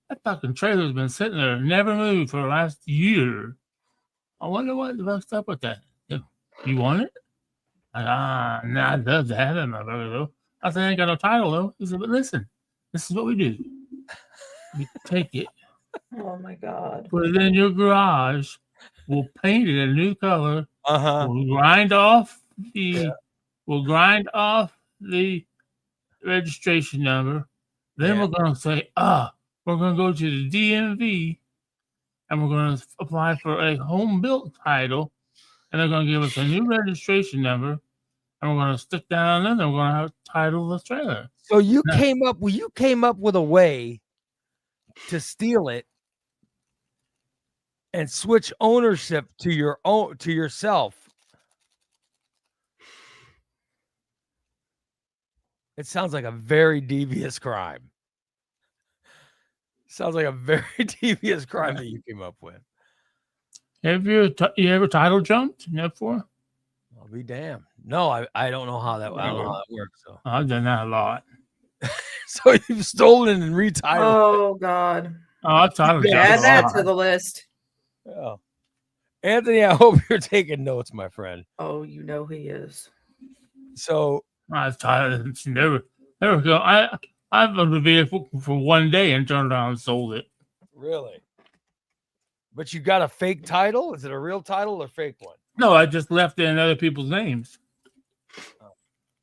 That fucking trailer's been sitting there, never moved for the last year. I wonder what the fuck's up with that. You want it? Nah, I'd love to have it, my brother, though. I said, I ain't got no title, though. He said, but listen, this is what we do. We take it. Oh, my God. Put it in your garage. We'll paint it a new color. We'll grind off the registration number. Then we're going to say, we're going to go to the DMV and we're going to apply for a home built title. And they're going to give us a new registration number. And we're going to stick down and then we're going to have to title the trailer. So you came up with a way to steal it and switch ownership to yourself. It sounds like a very devious crime. Sounds like a very devious crime that you came up with. Have you ever title jumped? Before? I'll be damned. No, I don't know how that works. So I've done that a lot. So you've stolen and retitled. Oh God. I've title jumped. Add that to the list. Oh. Anthony, I hope you're taking notes, my friend. Oh, you know he is. So I've titled. Never go. I've owned a vehicle for one day and turned around and sold it. Really? But you got a fake title? Is it a real title or fake one? No, I just left it in other people's names.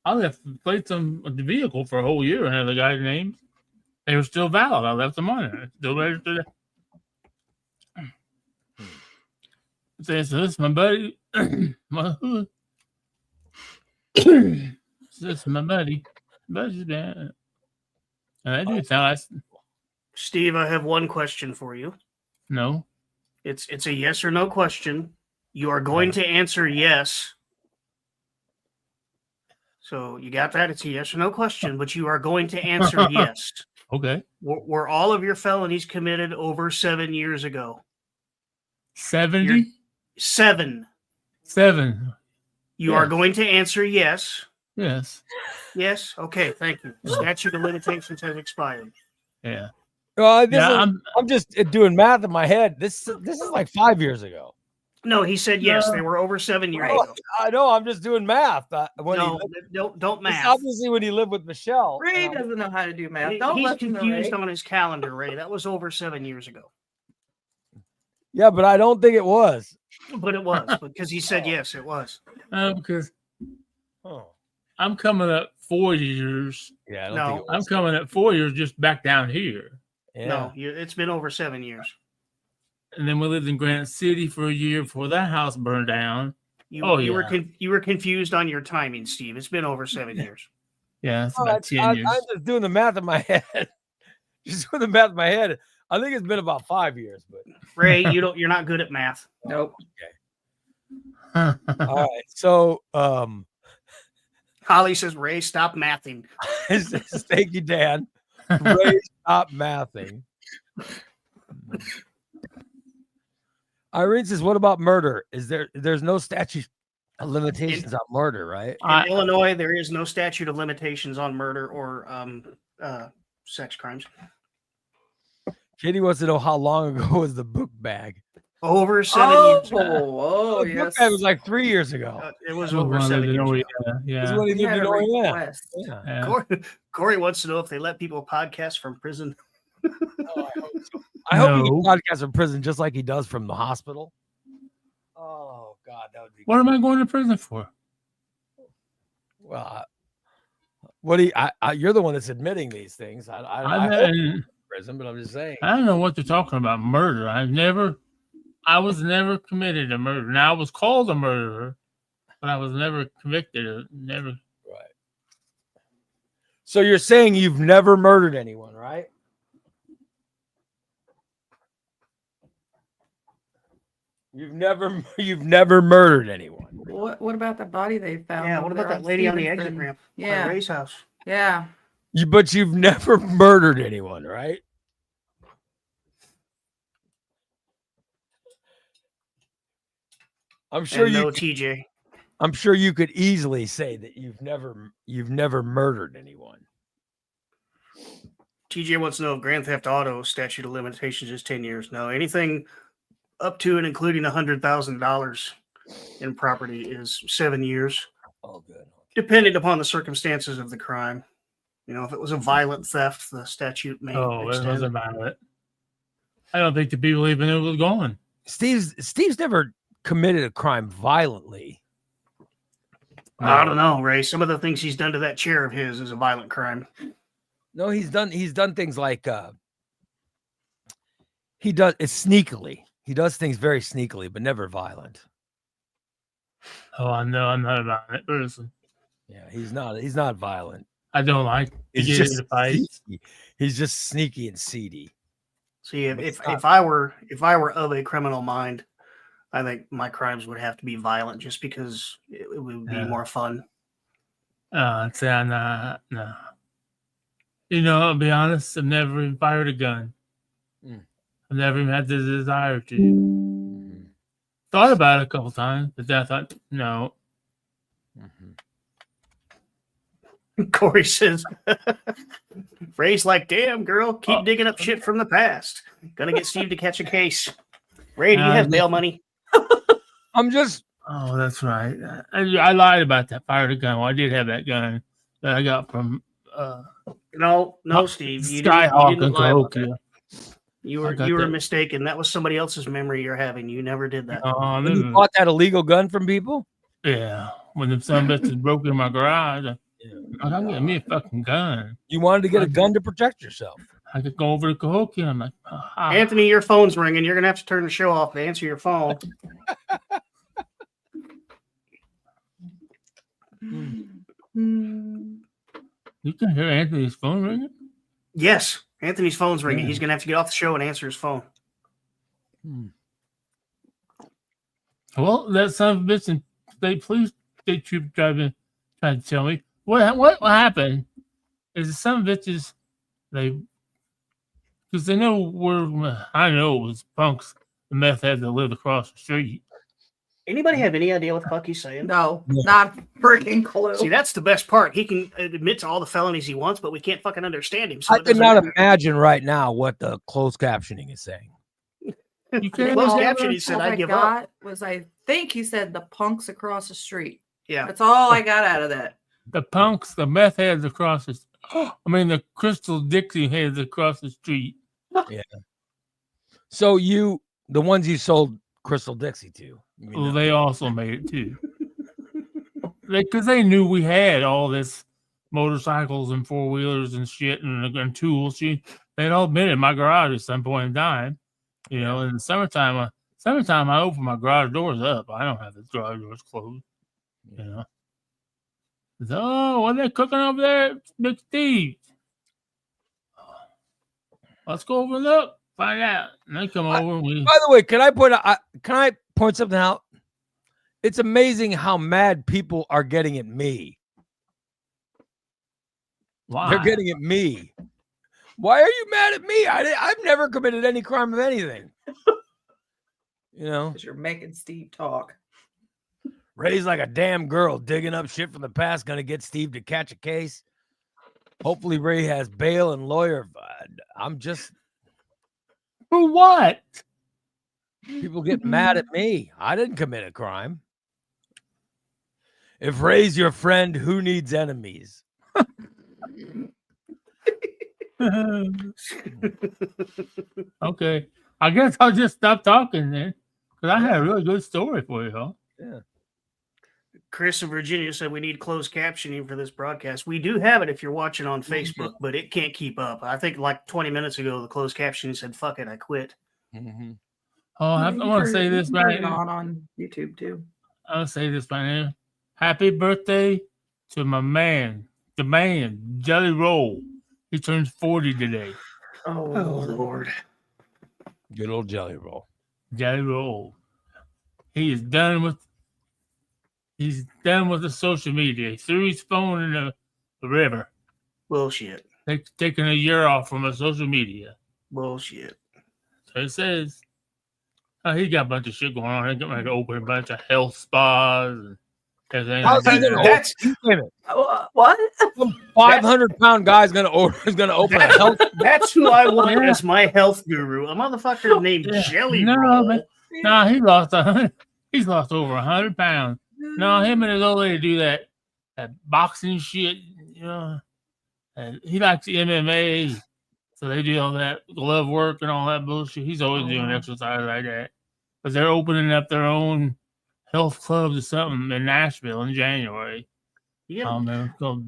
I left plates on the vehicle for a whole year and had the guy's names. They were still valid. I left them on it. Still registered. So this is my buddy. That's my buddy. Buddy's bad. I do sound like Steve, I have one question for you. no. It's a yes or no question. You are going to answer yes. So you got that? It's a yes or no question, but you are going to answer yes. Okay. Were all of your felonies committed over 7 years ago? 70? 7. 7. You are going to answer yes. Yes. Yes? Okay, thank you. Statute of limitations has expired. Yeah. I'm just doing math in my head. This is like 5 years ago. No, he said yes. They were over 7 years ago. I know. I'm just doing math. Don't math. Obviously, when he lived with Michelle, Ray doesn't know how to do math. He's confused on his calendar, Ray. That was over 7 years ago. Yeah, but I don't think it was. But it was because he said yes, it was. Because I'm coming up 4 years. Yeah, I don't think it was. I'm coming up 4 years just back down here. Yeah. No, it's been over 7 years. And then we lived in Granite City for a year before that house burned down. You were confused on your timing, Steve. It's been over 7 years. Yeah, it's about 10 years. I'm just doing the math in my head. Just doing the math in my head. I think it's been about 5 years, but Ray, you're not good at math. Nope. Okay. All right. So Holly says, Ray, stop mathing. Thank you, Dan. Ray, stop mathing. Irene says, what about murder? There's no statute of limitations on murder, right? In Illinois, there is no statute of limitations on murder or sex crimes. Katie wants to know how long ago was the book bag? Over 7 years ago. Oh, The yes. book bag was like 3 years ago. It was over 7 years ago. This is when he He lived had in a Orient. request. Yeah. Corey wants to know if they let people podcast from prison. I hope he can podcast from prison just like he does from the hospital. Oh God, that would be. What am I going to prison for? Well, what do you? You're the one that's admitting these things. I hope you're in prison, but I'm just saying. I don't know what they're talking about. Murder. I was never committed to murder. Now I was called a murderer, but I was never convicted. Never. Right. So you're saying you've never murdered anyone, right? You've never murdered anyone. What about the body they found? Yeah, what about that lady on the exit ramp? Yeah. Ray's house. Yeah. But you've never murdered anyone, right? I'm sure TJ. I'm sure you could easily say that you've never murdered anyone. TJ wants to know if Grand Theft Auto statute of limitations is 10 years. No, anything up to and including $100,000 in property is 7 years. Oh, good. Depending upon the circumstances of the crime. You know, if it was a violent theft, the statute may extend. It wasn't violent. I don't think the people even knew it was going. Steve's never committed a crime violently. I don't know, Ray. Some of the things he's done to that chair of his is a violent crime. No, he's done things like he does it sneakily. He does things very sneakily, but never violent. Oh, I know. I'm not a violent person. Yeah, he's not violent. I don't like to He's get just into fights. He's just sneaky and seedy. See, if I were of a criminal mind, I think my crimes would have to be violent just because it would be more fun. I'd say I'm not. No. You know, I'll be honest. I've never even fired a gun. I've never even had the desire to. Thought about it a couple times, but then I thought, no. Corey says, Ray's like, damn, girl, keep digging up shit from the past. Gonna get Steve to catch a case. Ray, do you have bail money? I'm just. Oh, that's right. I lied about that. Fired a gun. Well, I did have that gun that I got from. No, Steve. You Skyhawk didn't lie about that. Cahokia. You were mistaken. That was somebody else's memory you're having. You never did that. You bought that illegal gun from people? Yeah. When the son bitches broke in my garage, I'm getting me a fucking gun. You wanted to get a gun to protect yourself. I could go over to Cahokia. I'm like, Anthony, your phone's ringing. You're gonna have to turn the show off to answer your phone. You can hear Anthony's phone ringing? Yes, Anthony's phone's ringing. Yeah. He's gonna have to get off the show and answer his phone. Well, that son of a bitch and state police state trooper trying to tell me what happened is the son of bitches because they know where I know it was punks the meth head that lived across the street. Anybody have any idea what the fuck he's saying? No, not freaking clue. See, that's the best part. He can admit to all the felonies he wants, but we can't fucking understand him. So I it doesn't cannot matter. imagine right now what the closed captioning is saying. You can't Closed All caption, the he said, stuff I give up. got was I think he said the punks across the street. Yeah. That's all I got out of that. the punks, the meth heads across the the Crystal Dixie heads across the street. So the ones you sold Crystal Dixie to, you mean Well, they also made it too. Because they knew we had all this motorcycles and four wheelers and shit and tools. They'd all been in my garage at some point in time. You know, in the summertime, I open my garage doors up. I don't have the garage doors closed. You know. So, what are they cooking over there, Big Steve? Let's go over and look, find out. And they come over. And By the way, can I point something out? It's amazing how mad people are getting at me. why? They're getting at me. Why are you mad at me? I've never committed any crime of anything. You know, Because you're making Steve talk. Ray's like a damn girl digging up shit from the past, gonna get Steve to catch a case. Hopefully, Ray has bail and lawyer. I'm just For what? people get mad at me. I didn't commit a crime. If Ray's your friend, who needs enemies? Okay. I guess I'll just stop talking then. Because I had a really good story for you, huh? Yeah. Chris in Virginia said we need closed captioning for this broadcast. We do have it if you're watching on Facebook, but it can't keep up. I think like 20 minutes ago, the closed captioning said, fuck it, I quit. Mm-hmm. Oh, I want to say this right now. on YouTube too. I want to say this right now. Happy birthday to my man, the man, Jelly Roll. He turns 40 today. Oh, Lord. Good old Jelly Roll. Jelly Roll. He's done with the social media. He threw his phone in the river. Bullshit. Taking a year off from the social media. Bullshit. So it says he got a bunch of shit going on. He's going to open a bunch of health spas and everything. How's he gonna That's- what? Some 500-pound guy's gonna open a health. That's who I want Yeah. as my health guru. A motherfucker named Jelly No, Roll. man. No, he's lost over 100 pounds. No, him and his old lady do that boxing shit, you know. And he likes MMA, so they do all that glove work and all that bullshit. He's always doing exercise like that. But they're opening up their own health clubs or something in Nashville in January. Yeah. Called,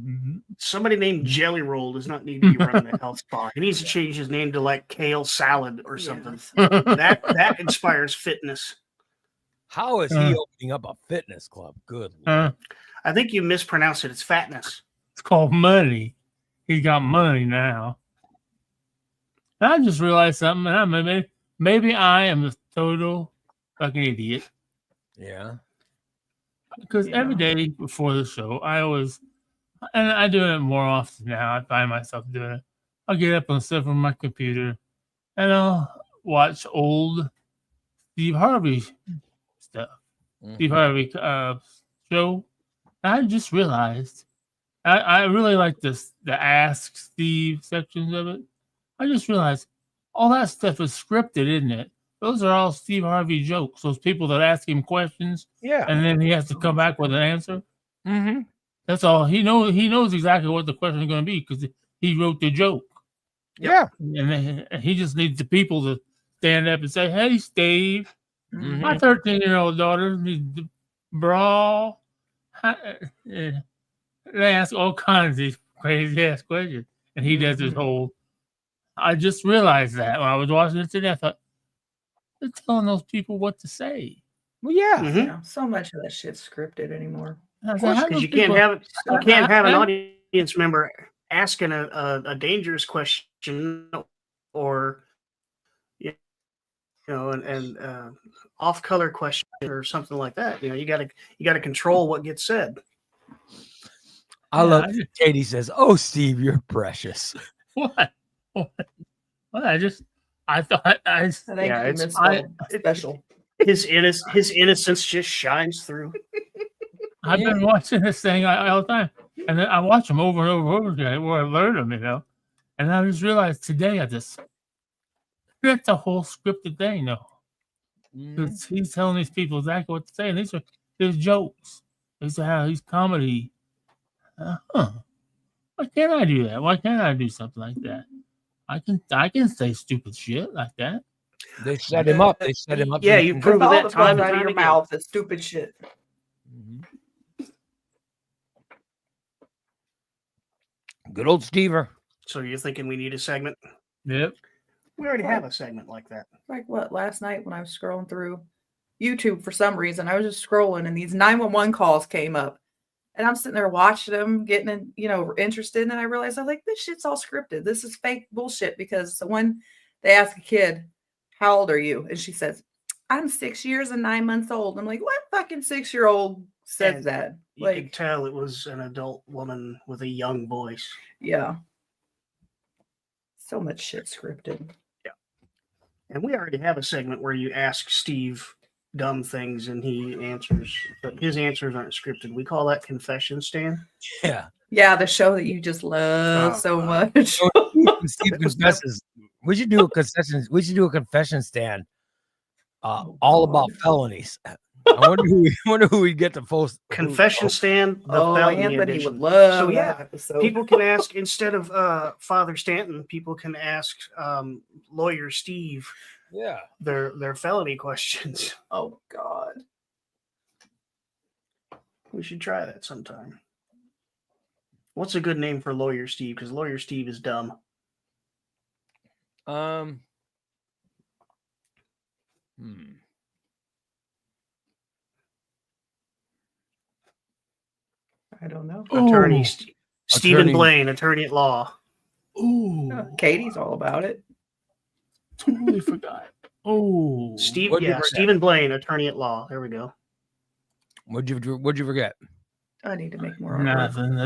Somebody named Jelly Roll does not need to be running a health spa. He needs to change his name to like Kale Salad or something. That inspires fitness. How is he opening up a fitness club? Good Lord. I think you mispronounced it. It's fatness. It's called money. He's got money now. And I just realized something. And maybe I am a total fucking idiot. Yeah. Because every day before the show, and I do it more often now. I find myself doing it. I'll get up and sit on my computer and I'll watch old Steve Harvey stuff. Mm-hmm. Steve Harvey show. I just realized I really like the Ask Steve sections of it. I just realized all that stuff is scripted, isn't it? Those are all Steve Harvey jokes. Those people that ask him questions, Yeah. and then he has to come back with an answer. Mm-hmm. That's all. He knows exactly what the question is going to be because he wrote the joke. Yeah. And then he just needs the people to stand up and say, "Hey, Steve, Mhm. my 13-year-old daughter needs to brawl." They ask all kinds of these crazy ass questions, and he does his whole. I just realized that when I was watching it today, I thought they're telling those people what to say. Well, yeah. Mm-hmm. So much of that shit's scripted anymore. And I Of said, course, how because do you can't people- have an audience member asking a dangerous question or an off color question or something like that. You gotta control what gets said. I love Katie says, "Oh, Steve, you're precious." What? I thought special. His innocence just shines through. I've been watching this thing all the time, and then I watch them over and over again where I learn them, and I just realized today that's a whole scripted thing, He's telling these people exactly what to say, and these are his jokes. These are how he's comedy. Why can't I do that? Why can't I do something like that? I can say stupid shit like that. They set him up. Yeah, you prove that time out of your mouth. It's stupid shit. Good old Stever. So you're thinking we need a segment? Yep. We already have a segment like that. Like what? Last night when I was scrolling through YouTube for some reason, I was just scrolling and these 911 calls came up. And I'm sitting there watching them, getting, interested. And I realized I'm like, this shit's all scripted. This is fake bullshit. Because when they ask a kid, how old are you? And she says, I'm 6 years and 9 months old. I'm like, what fucking 6-year-old says that? You could tell it was an adult woman with a young voice. Yeah. So much shit scripted. Yeah. And we already have a segment where you ask Steve dumb things and he answers, but his answers aren't scripted. We call that Confession Stand. Yeah, the show that you just love so much. Steve confesses. We should do a confession. We should do a confession stand all about felonies. I wonder who we get to post. Confession Stand. Anthony would love that episode. People can ask, instead of Father Stanton, people can ask Lawyer Steve their felony questions. Oh God. We should try that sometime. What's a good name for Lawyer Steve? Because Lawyer Steve is dumb. I don't know. Attorney Stephen Blaine, attorney at law. Ooh. Katie's all about it. Totally forgot. Oh, Stephen Blaine, attorney at law. There we go. What'd you forget? I need to make more. Nothing.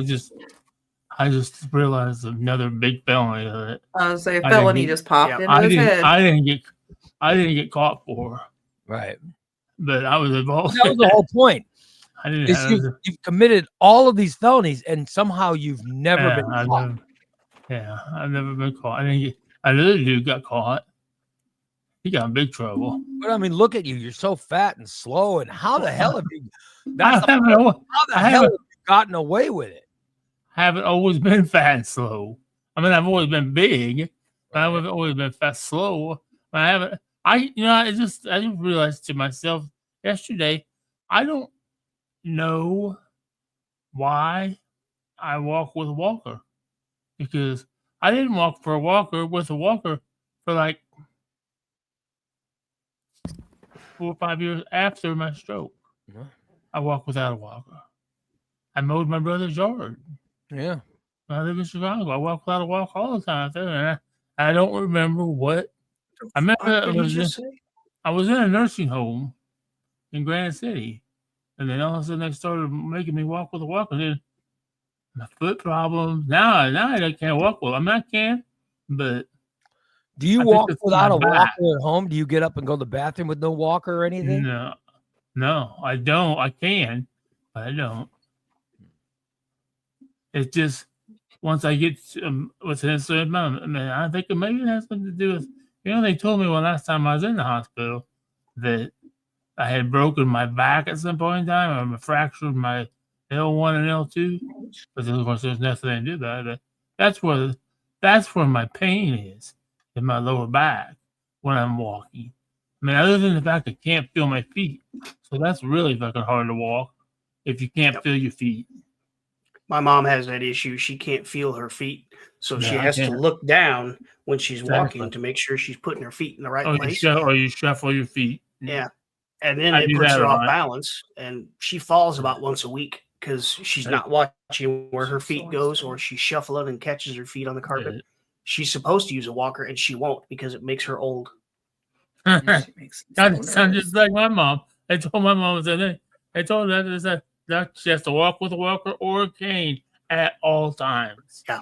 I just realized another big felony of it. I was saying felony just popped into his head. I didn't get caught for. Right. But I was involved. That was the whole point. You've committed all of these felonies and somehow you've never been caught. I've never been caught. Another dude got caught. He got in big trouble. But I mean, look at you. You're so fat and slow. And how the hell have you gotten away with it? I haven't always been fat and slow. I mean, I've always been big, but I haven't always been fat slow. But I haven't. I just realized to myself yesterday, I don't know why I walk with a walker, because I didn't walk with a walker for like 4 or 5 years after my stroke. Yeah. I walk without a walker. I mowed my brother's yard. Yeah. I live in Chicago. I walk without a walk all the time out there, and I don't remember what. I remember I was in a nursing home in Granite City, and then all of a sudden they started making me walk with a walker. And then my foot problems. Now I can't walk well. I mean, I can, but do you walk without a walker at home? Do you get up and go to the bathroom with no walker or anything? No, I don't. I can, but I don't. It's just once I get within a certain amount, I think maybe it has something to do with, they told me last time I was in the hospital that I had broken my back at some point in time. I fractured my L1 and L2, but of course there's nothing to do about it. That's where my pain is, in my lower back when I'm walking. I mean, other than the fact I can't feel my feet, so that's really fucking hard to walk if you can't feel your feet. My mom has that issue. She can't feel her feet, so she has to look down when she's walking to make sure she's putting her feet in the right place. Or you shuffle your feet. Yeah. And then it puts her off balance, and she falls about once a week. because she's Hey. not watching where her She's feet so goes, unstable. or she's shuffling and catches her feet on the carpet. Yeah. She's supposed to use a walker, and she won't because it makes her old. She makes me That so sounds nervous. just like my mom. They told my mom they told her that she has to walk with a walker or a cane at all times. Yeah.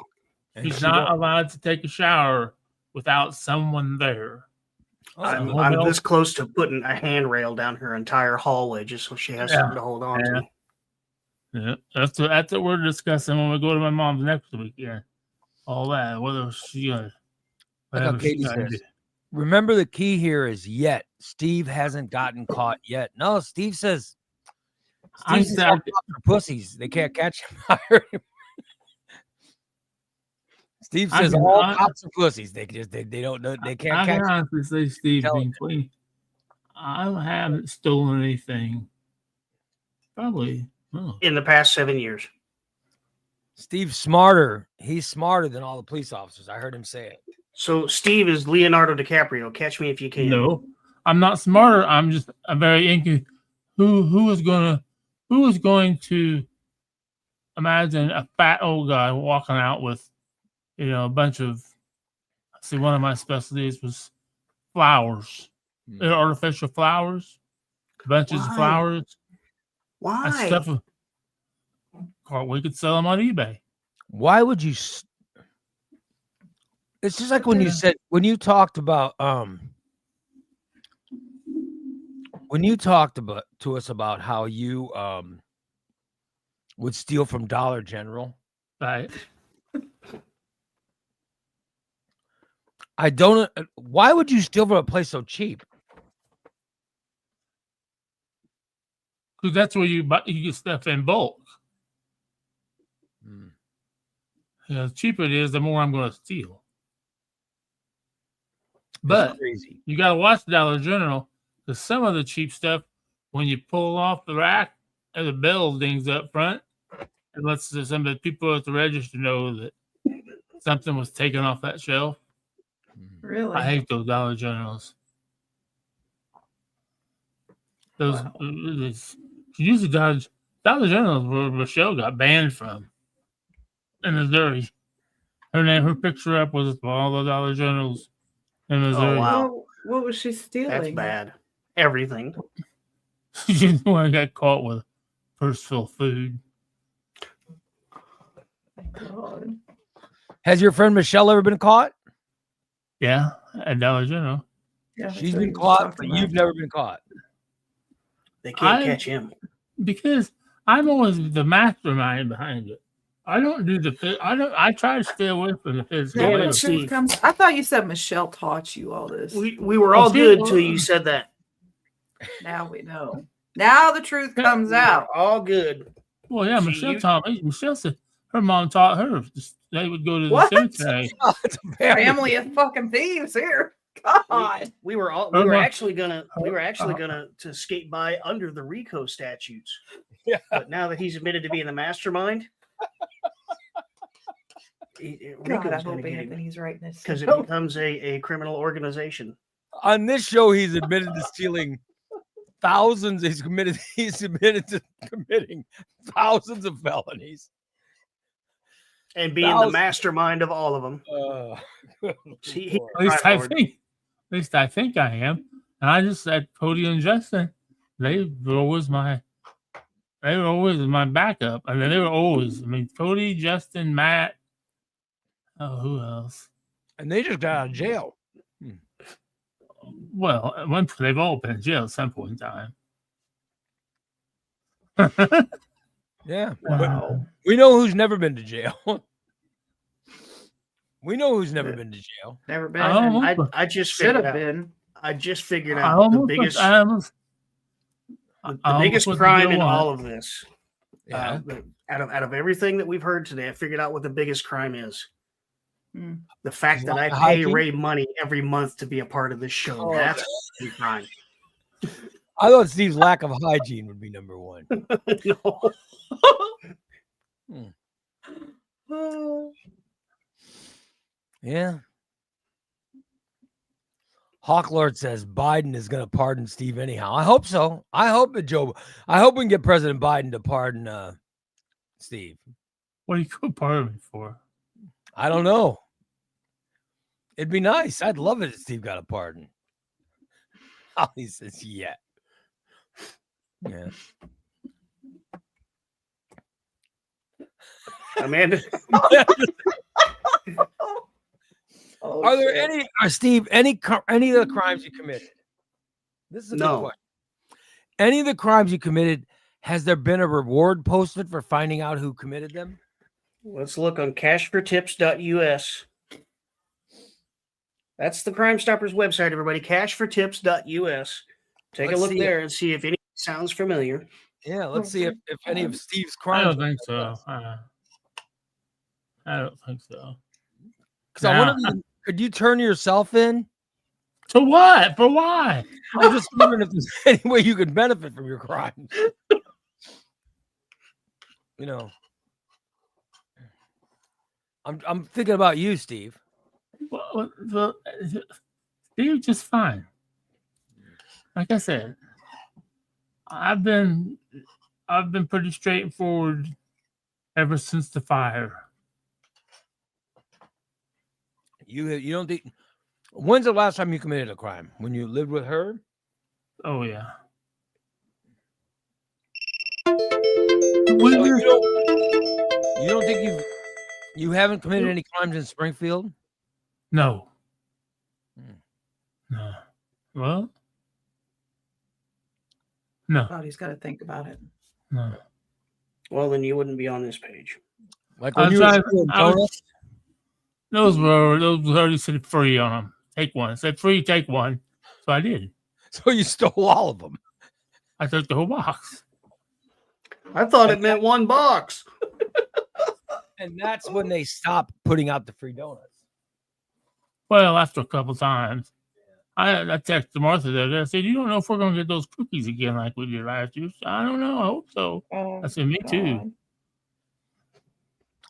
And She's she not won't. allowed to take a shower without someone there. Oh, I'm, home I'm health- this close to putting a handrail down her entire hallway just so she has Yeah. something to hold on to. Yeah, that's what we're discussing when we go to my mom's next week. Yeah, all that. Whether she Like how whatever she Katie gonna says. do. Remember, the key here is yet. Steve hasn't gotten caught yet. No, Steve says. I Steve says said- all cops are pussies. They can't catch him. I heard him. Steve I says can- all I- cops are pussies. They just they don't know. They can't I catch can him. honestly say, Steve, Tell being clean, I haven't stolen anything. Probably. Oh. In the past 7 years. Steve's smarter. He's smarter than all the police officers. I heard him say it. So Steve is Leonardo DiCaprio. Catch me if you can. No, I'm not smarter. I'm just a very inky. Who is going to imagine a fat old guy walking out with, a bunch of. See, one of my specialties was flowers, artificial flowers, bunches of Why? flowers. Why? And stuff. We could sell them on eBay. Why would you? It's just like when you said when you talked about to us about how you would steal from Dollar General. Right. I don't. Why would you steal from a place so cheap? Because that's where you get stuff in bulk. The cheaper it is, the more I'm going to steal. But It's crazy. you got to watch the Dollar General because some of the cheap stuff, when you pull off the rack and the bell dings up front, it lets some of the people at the register know that something was taken off that shelf. Really? I hate those Dollar Generals. Those usually Dollar Generals where Michelle got banned from in Missouri. Her picture up was all the Dollar Generals in Missouri. Oh, wow. What was she stealing? That's bad. Everything. She's the one who got caught with purse full of food. God. Has your friend Michelle ever been caught? Yeah, at Dollar General. Yeah, that's She's what he been was caught, talking but about. you've never been caught. They can't I- catch him. Because I'm always the mastermind behind it. I don't do I try to stay away from the physical. Now Damn when it, the Steve. truth comes, I thought you said Michelle taught you all this. We were all see, good till you said that. Now we know. Now the truth comes out. All good. Well, yeah, See, Michelle you- taught me. Michelle said her mom taught her they would go to the What? cemetery. It's a family. Family of fucking thieves here. God. We were Her mom- actually gonna to skate by under the Rico statutes. Yeah. But now that he's admitted to being the mastermind, God, I Rico's hope gonna get him Anthony's right in this. because it becomes a criminal organization. On this show, he's admitted to stealing thousands. He's admitted to committing thousands of felonies. And being Thousands. the mastermind of all of them. He- At least I Lord. think. At least I think I am. And I just said Cody and Justin. They were always my backup. I mean, they were always. I mean, Cody, Justin, Matt. Oh, who else? And they just got out of jail. Well, they've all been in jail at some point in time. Yeah. Wow. We know who's never been to jail. We know who's never been to jail. Never been. I and almost- I just should figured have out. been. I just figured I out the almost biggest I almost the biggest went to crime go in on. all of this. Yeah. Out of everything that we've heard today, I figured out what the biggest crime is. Hmm. The fact that I Lack of pay hygiene? Ray money every month to be a part of this show. Oh. That's the crime. I thought Steve's lack of hygiene would be number one. No. Yeah. Hawklord says Biden is going to pardon Steve anyhow. I hope so. I hope we can get President Biden to pardon Steve? What do you could pardon me for? I don't know. It'd be nice. I'd love it if Steve got a pardon. Holly says, yeah. Yeah. Amanda, Oh, Are there shit. any, Steve, any of the crimes you committed? This is a good No. question. Any of the crimes you committed, has there been a reward posted for finding out who committed them? let's look on cashfortips.us. That's the Crime Stoppers website, everybody. Cashfortips.us. Take Let's a look see there and see if anything sounds familiar. Yeah, let's see if any of Steve's I crimes. don't think so. I don't think so. Because I wonder, could you turn yourself in? To what? For why? I'm just wondering if there's any way you could benefit from your crimes. You know, I'm thinking about you, Steve. Well, Steve just fine. Like I said, I've been pretty straightforward ever since the fire. You don't think? When's the last time you committed a crime? When you lived with her? Oh yeah. So you don't think you haven't committed any crimes in Springfield? No. Hmm. No. Well. No. Oh, he's got to think about it. No. Well, then you wouldn't be on this page. Like when you were stealing donuts? Those already said free on them. Take one. It said free, take one. So I did. So you stole all of them. I took the whole box. I thought it meant one box. And that's when they stopped putting out the free donuts. Well, after a couple times, I texted Martha the other day. I said, "You don't know if we're going to get those cookies again like we did last year." She said, "I don't know. I hope so." Oh, I said, "Me too." God.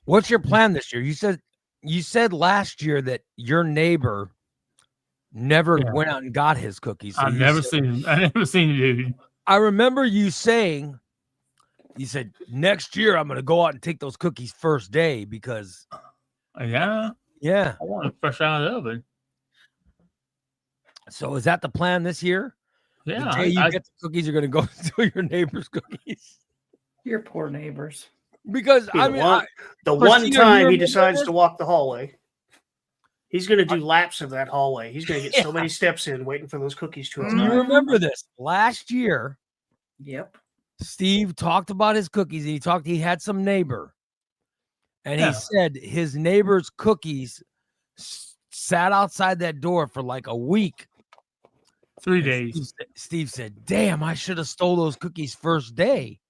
What's your plan this year? You said last year that your neighbor never went out and got his cookies. So I never seen the dude. I remember you saying, you said, next year I'm going to go out and take those cookies first day because. Yeah. Yeah. I want it fresh out of the oven. So is that the plan this year? Yeah. The day you get the cookies, you're going to go steal your neighbor's cookies. Your poor neighbors. Because, The I mean, one Christina, time you he decides remember? to walk the hallway, he's going to do laps of that hallway. He's going to get so many steps in waiting for those cookies to Do arrive. you remember this? Last year, Yep. Steve talked about his cookies. He had some neighbor. And he said his neighbor's cookies sat outside that door for like a week. 3 days. Steve said, damn, I should have stole those cookies first day.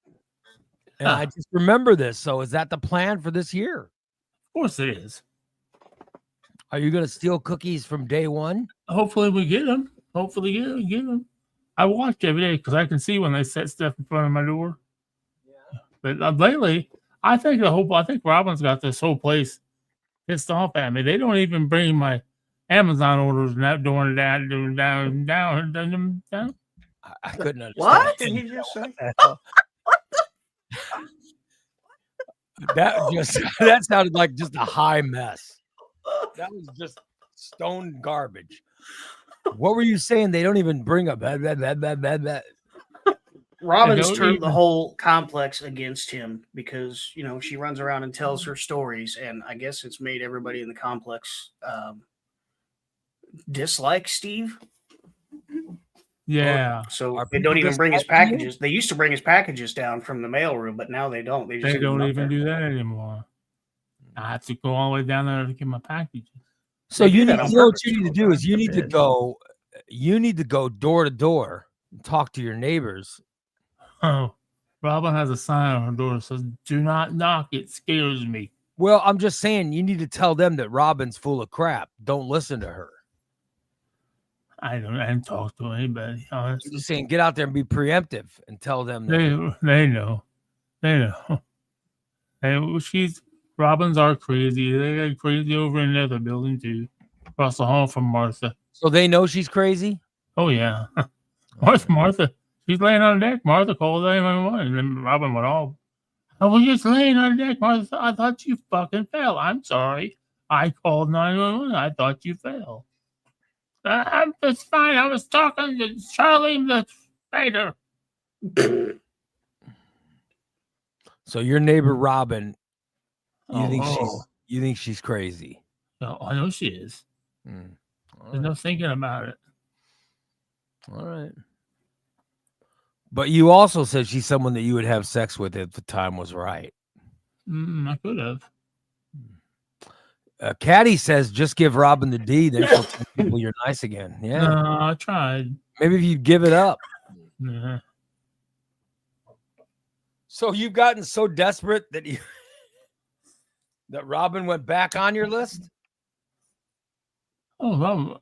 And I just remember this. So is that the plan for this year? Of course it is. Are you going to steal cookies from day one? Hopefully we get them. Hopefully get them. I watch every day because I can see when they set stuff in front of my door. Yeah. But lately, I think Robin's got this whole place pissed off at me. They don't even bring my Amazon orders down. I couldn't understand. What did he just say? That sounded like just a high mess. That was just stone garbage. What were you saying? They don't even bring up that. Robin's turned the whole complex against him because, she runs around and tells her stories, and I guess it's made everybody in the complex dislike Steve. Yeah. So they don't even bring his packages. They used to bring his packages down from the mailroom, but now they don't. They don't even do that anymore. I have to go all the way down there to get my packages. So what you need to do is you need to go door to door and talk to your neighbors. Oh, Robin has a sign on her door that says, "Do not knock. It scares me." Well, I'm just saying you need to tell them that Robin's full of crap. Don't listen to her. I haven't talked to anybody. Honestly. I'm just saying, get out there and be preemptive and tell them that they know. And Robins are crazy. They got crazy over in the other building too, across the hall from Martha. So they know she's crazy? Oh yeah. Martha. She's laying on the deck. Martha called 911, and then Robin went all I was just laying on the deck. I thought you fucking fell. I'm sorry. I called 911. I thought you fell. It's fine. I was talking to Charlie the Spider. So your neighbor Robin, Oh, you think she's crazy? no, I know she is. There's no thinking about it. All right. But you also said she's someone that you would have sex with if the time was right. I could have. Caddy says just give Robin the D, then she'll tell people you're nice again. Yeah. No, I tried. Maybe if you give it up. Nah. So you've gotten so desperate that that Robin went back on your list? Oh, Robin.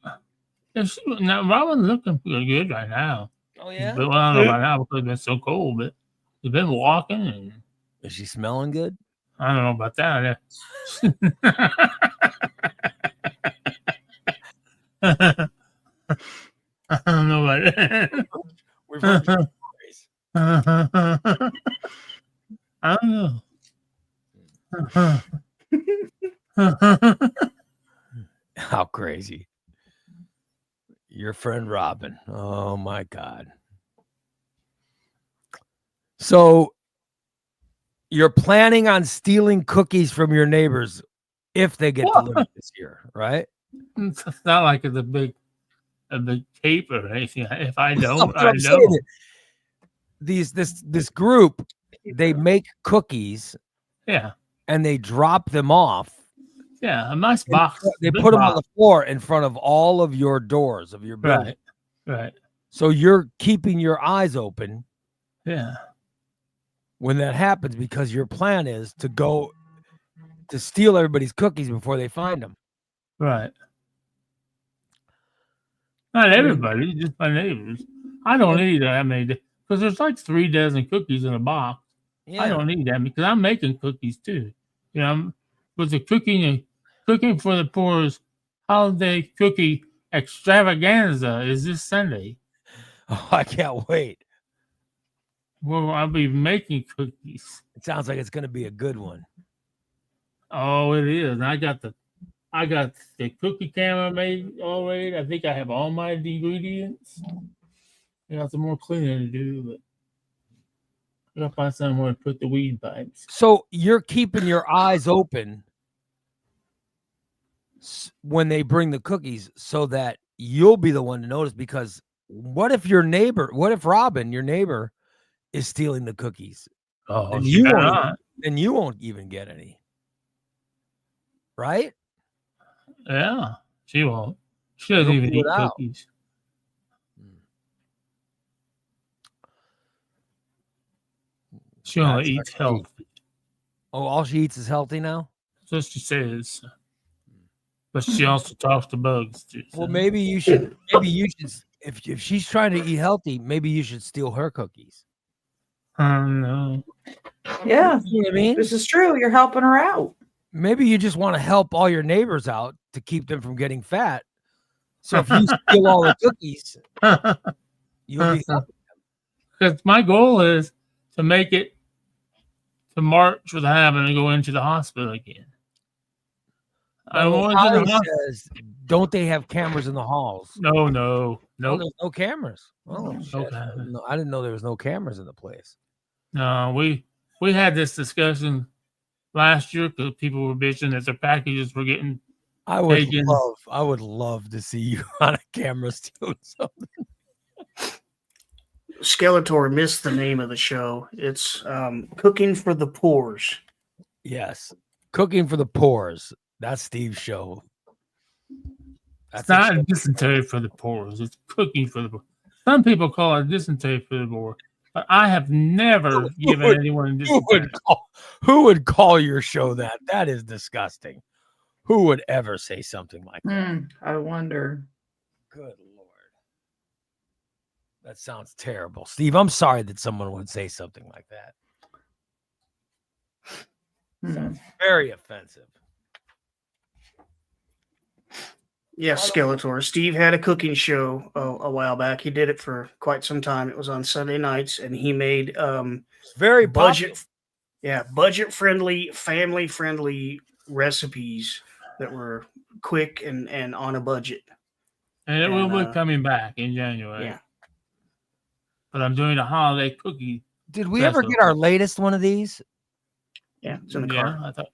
Now, Robin's looking pretty good right now. Oh, yeah? But, well, I don't know about now because it's been so cold, but she's been walking. And Is she smelling good? I don't know about that. I don't know about that. We've heard stories. I don't know. How crazy. Your friend Robin. Oh my God. So you're planning on stealing cookies from your neighbors if they get delivered this year, right? It's not like it's a big tape or anything. If I don't, I I'm saying don't. This group, they make cookies, Yeah, and they drop them off. yeah, a nice box. They big put them on box. the floor in front of all of your doors of your building. Right. So you're keeping your eyes open Yeah. when that happens because your plan is to go to steal everybody's cookies before they find them. Right. Not everybody, just my neighbors. I don't need that many because there's like 3 dozen cookies in a box. Yeah. I don't need that because I'm making cookies too. You know, with the cooking for the Poor's holiday cookie extravaganza is this Sunday. Oh, I can't wait. Well, I'll be making cookies. It sounds like it's going to be a good one. Oh, it is. And I got the cookie camera made already. I think I have all my ingredients. I got some more cleaning to do, but I gotta find somewhere to put the weed pipes. So you're keeping your eyes open when they bring the cookies so that you'll be the one to notice, because what if Robin, your neighbor, is stealing the cookies? Oh, and you won't. Then you won't even get any. Right? Yeah, she won't. She doesn't even eat cookies. She only eats healthy. Oh, all she eats is healthy now? So she says. But she also talks to bugs too. Well, maybe you should if she's trying to eat healthy, maybe you should steal her cookies. No. Yeah. You know what I mean? This is true. You're helping her out. Maybe you just want to help all your neighbors out to keep them from getting fat. So if you steal all the cookies, you'll be helping them. Because my goal is to make it to March without having to go into the hospital again. Says, don't they have cameras in the halls? No. Oh, there's no cameras. Oh, shit. Okay. No, I didn't know there was no cameras in the place. No, we had this discussion last year because people were bitching that their packages were getting taken. I would love to see you on a camera stealing something. Skeletor missed the name of the show. It's Cooking for the Poors. Yes. Cooking for the Poors. That's Steve's show. It's not a dysentery for the poor. It's cooking for the poor. Some people call it dysentery for the poor, but I have never given anyone dysentery. Who would call your show that? That is disgusting. Who would ever say something like that? I wonder. Good Lord. That sounds terrible. Steve, I'm sorry that someone would say something like that. Sounds very offensive. Yes, Skeletor. Steve had a cooking show a while back. He did it for quite some time. It was on Sunday nights, and he made very budget. Yeah, budget-friendly, family-friendly recipes that were quick and on a budget. And it will be And, coming back in January. Yeah. But I'm doing a holiday cookie. Did we ever get our latest one of these? Yeah, it's in the Yeah, car. I thought.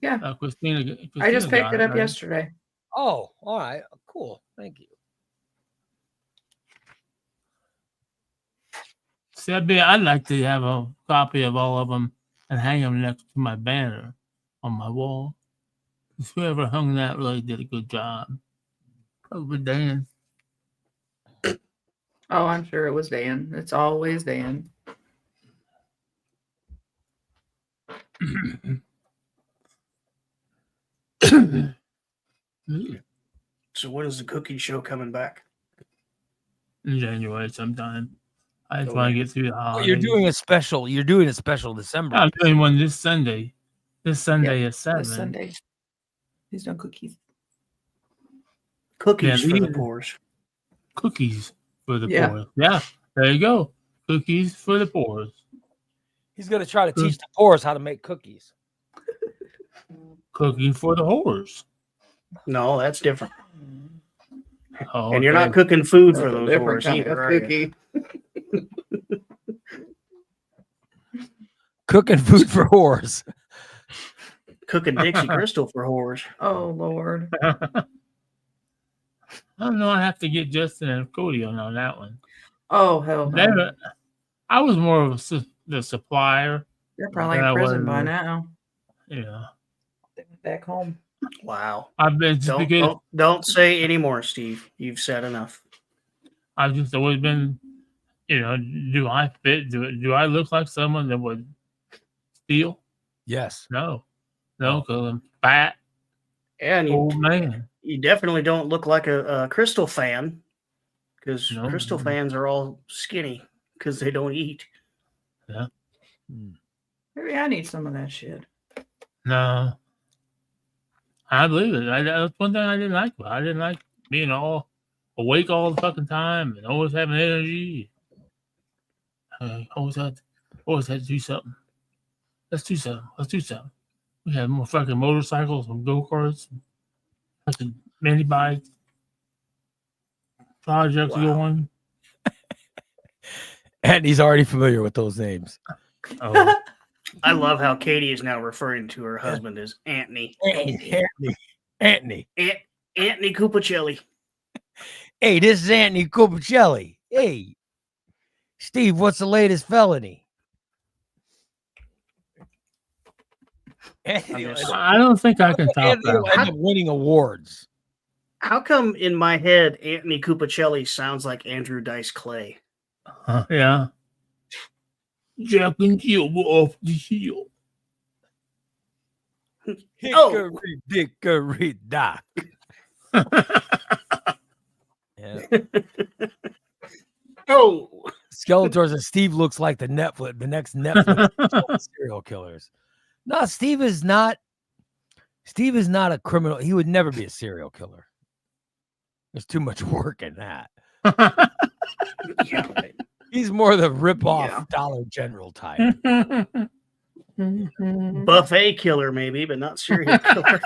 Yeah. Christina I just picked got it up right? yesterday. Oh, all right. Cool. Thank you. See, I'd like to have a copy of all of them and hang them next to my banner on my wall. 'Cause whoever hung that really did a good job. Probably Dan. Oh, I'm sure it was Dan. It's always Dan. So when is the cookie show coming back? In January sometime. I just Oh, want to yeah. get through the Oh, holidays. you're doing a special. You're doing a special December. I'm doing one this Sunday. This Sunday at 7. This Sunday. He's done cookies. Cookies Yeah, for the these- poors. Cookies for the Yeah. poor. Yeah, there you go. Cookies for the poor. He's going to try to teach the poorest how to make cookies. Cooking for the whores. No, that's different. Oh, And you're okay. not cooking food for That's a those different whores kind either, of are you? cookie. Cooking food for whores. Cooking Dixie Crystal for whores. Oh Lord. I don't know. I have to get Justin and Cody on that one. Oh hell no. I was more of the supplier. They're probably Yeah, in prison well, by now. Yeah, They went back home. Wow. I've been just because Don't say anymore, Steve. You've said enough. I've just always been. Do I fit? Do I look like someone that would steal? Yes. No, because I'm fat, And old man. you definitely don't look like a Crystal fan, because No. Crystal fans are all skinny because they don't eat. Maybe I need some of that shit. No, I believe it. That's one thing I didn't like about it. I didn't like being all awake all the fucking time and always having energy. I always had to do something. Let's do something. We had more fucking motorcycles and go-karts, fucking mini bikes, projects Wow. going. And he's already familiar with those names. Oh, I love how Katie is now referring to her husband as Anthony. Anthony. Anthony Cupicelli. Hey, this is Anthony Cupicelli. Hey, Steve, what's the latest felony? Anthony, I don't think I can top Anthony will that. end up winning awards. How come in my head Anthony Cupicelli sounds like Andrew Dice Clay? Yeah. Jack and Jill were off the hill. Hickory dickory dock. Yeah. Oh, Skeletors and Steve looks like the next Netflix serial killers. No, Steve is not a criminal. He would never be a serial killer. There's too much work in that. yeah, right. He's more the rip-off Yeah. Dollar General type. Buffet killer, maybe, but not serial killer.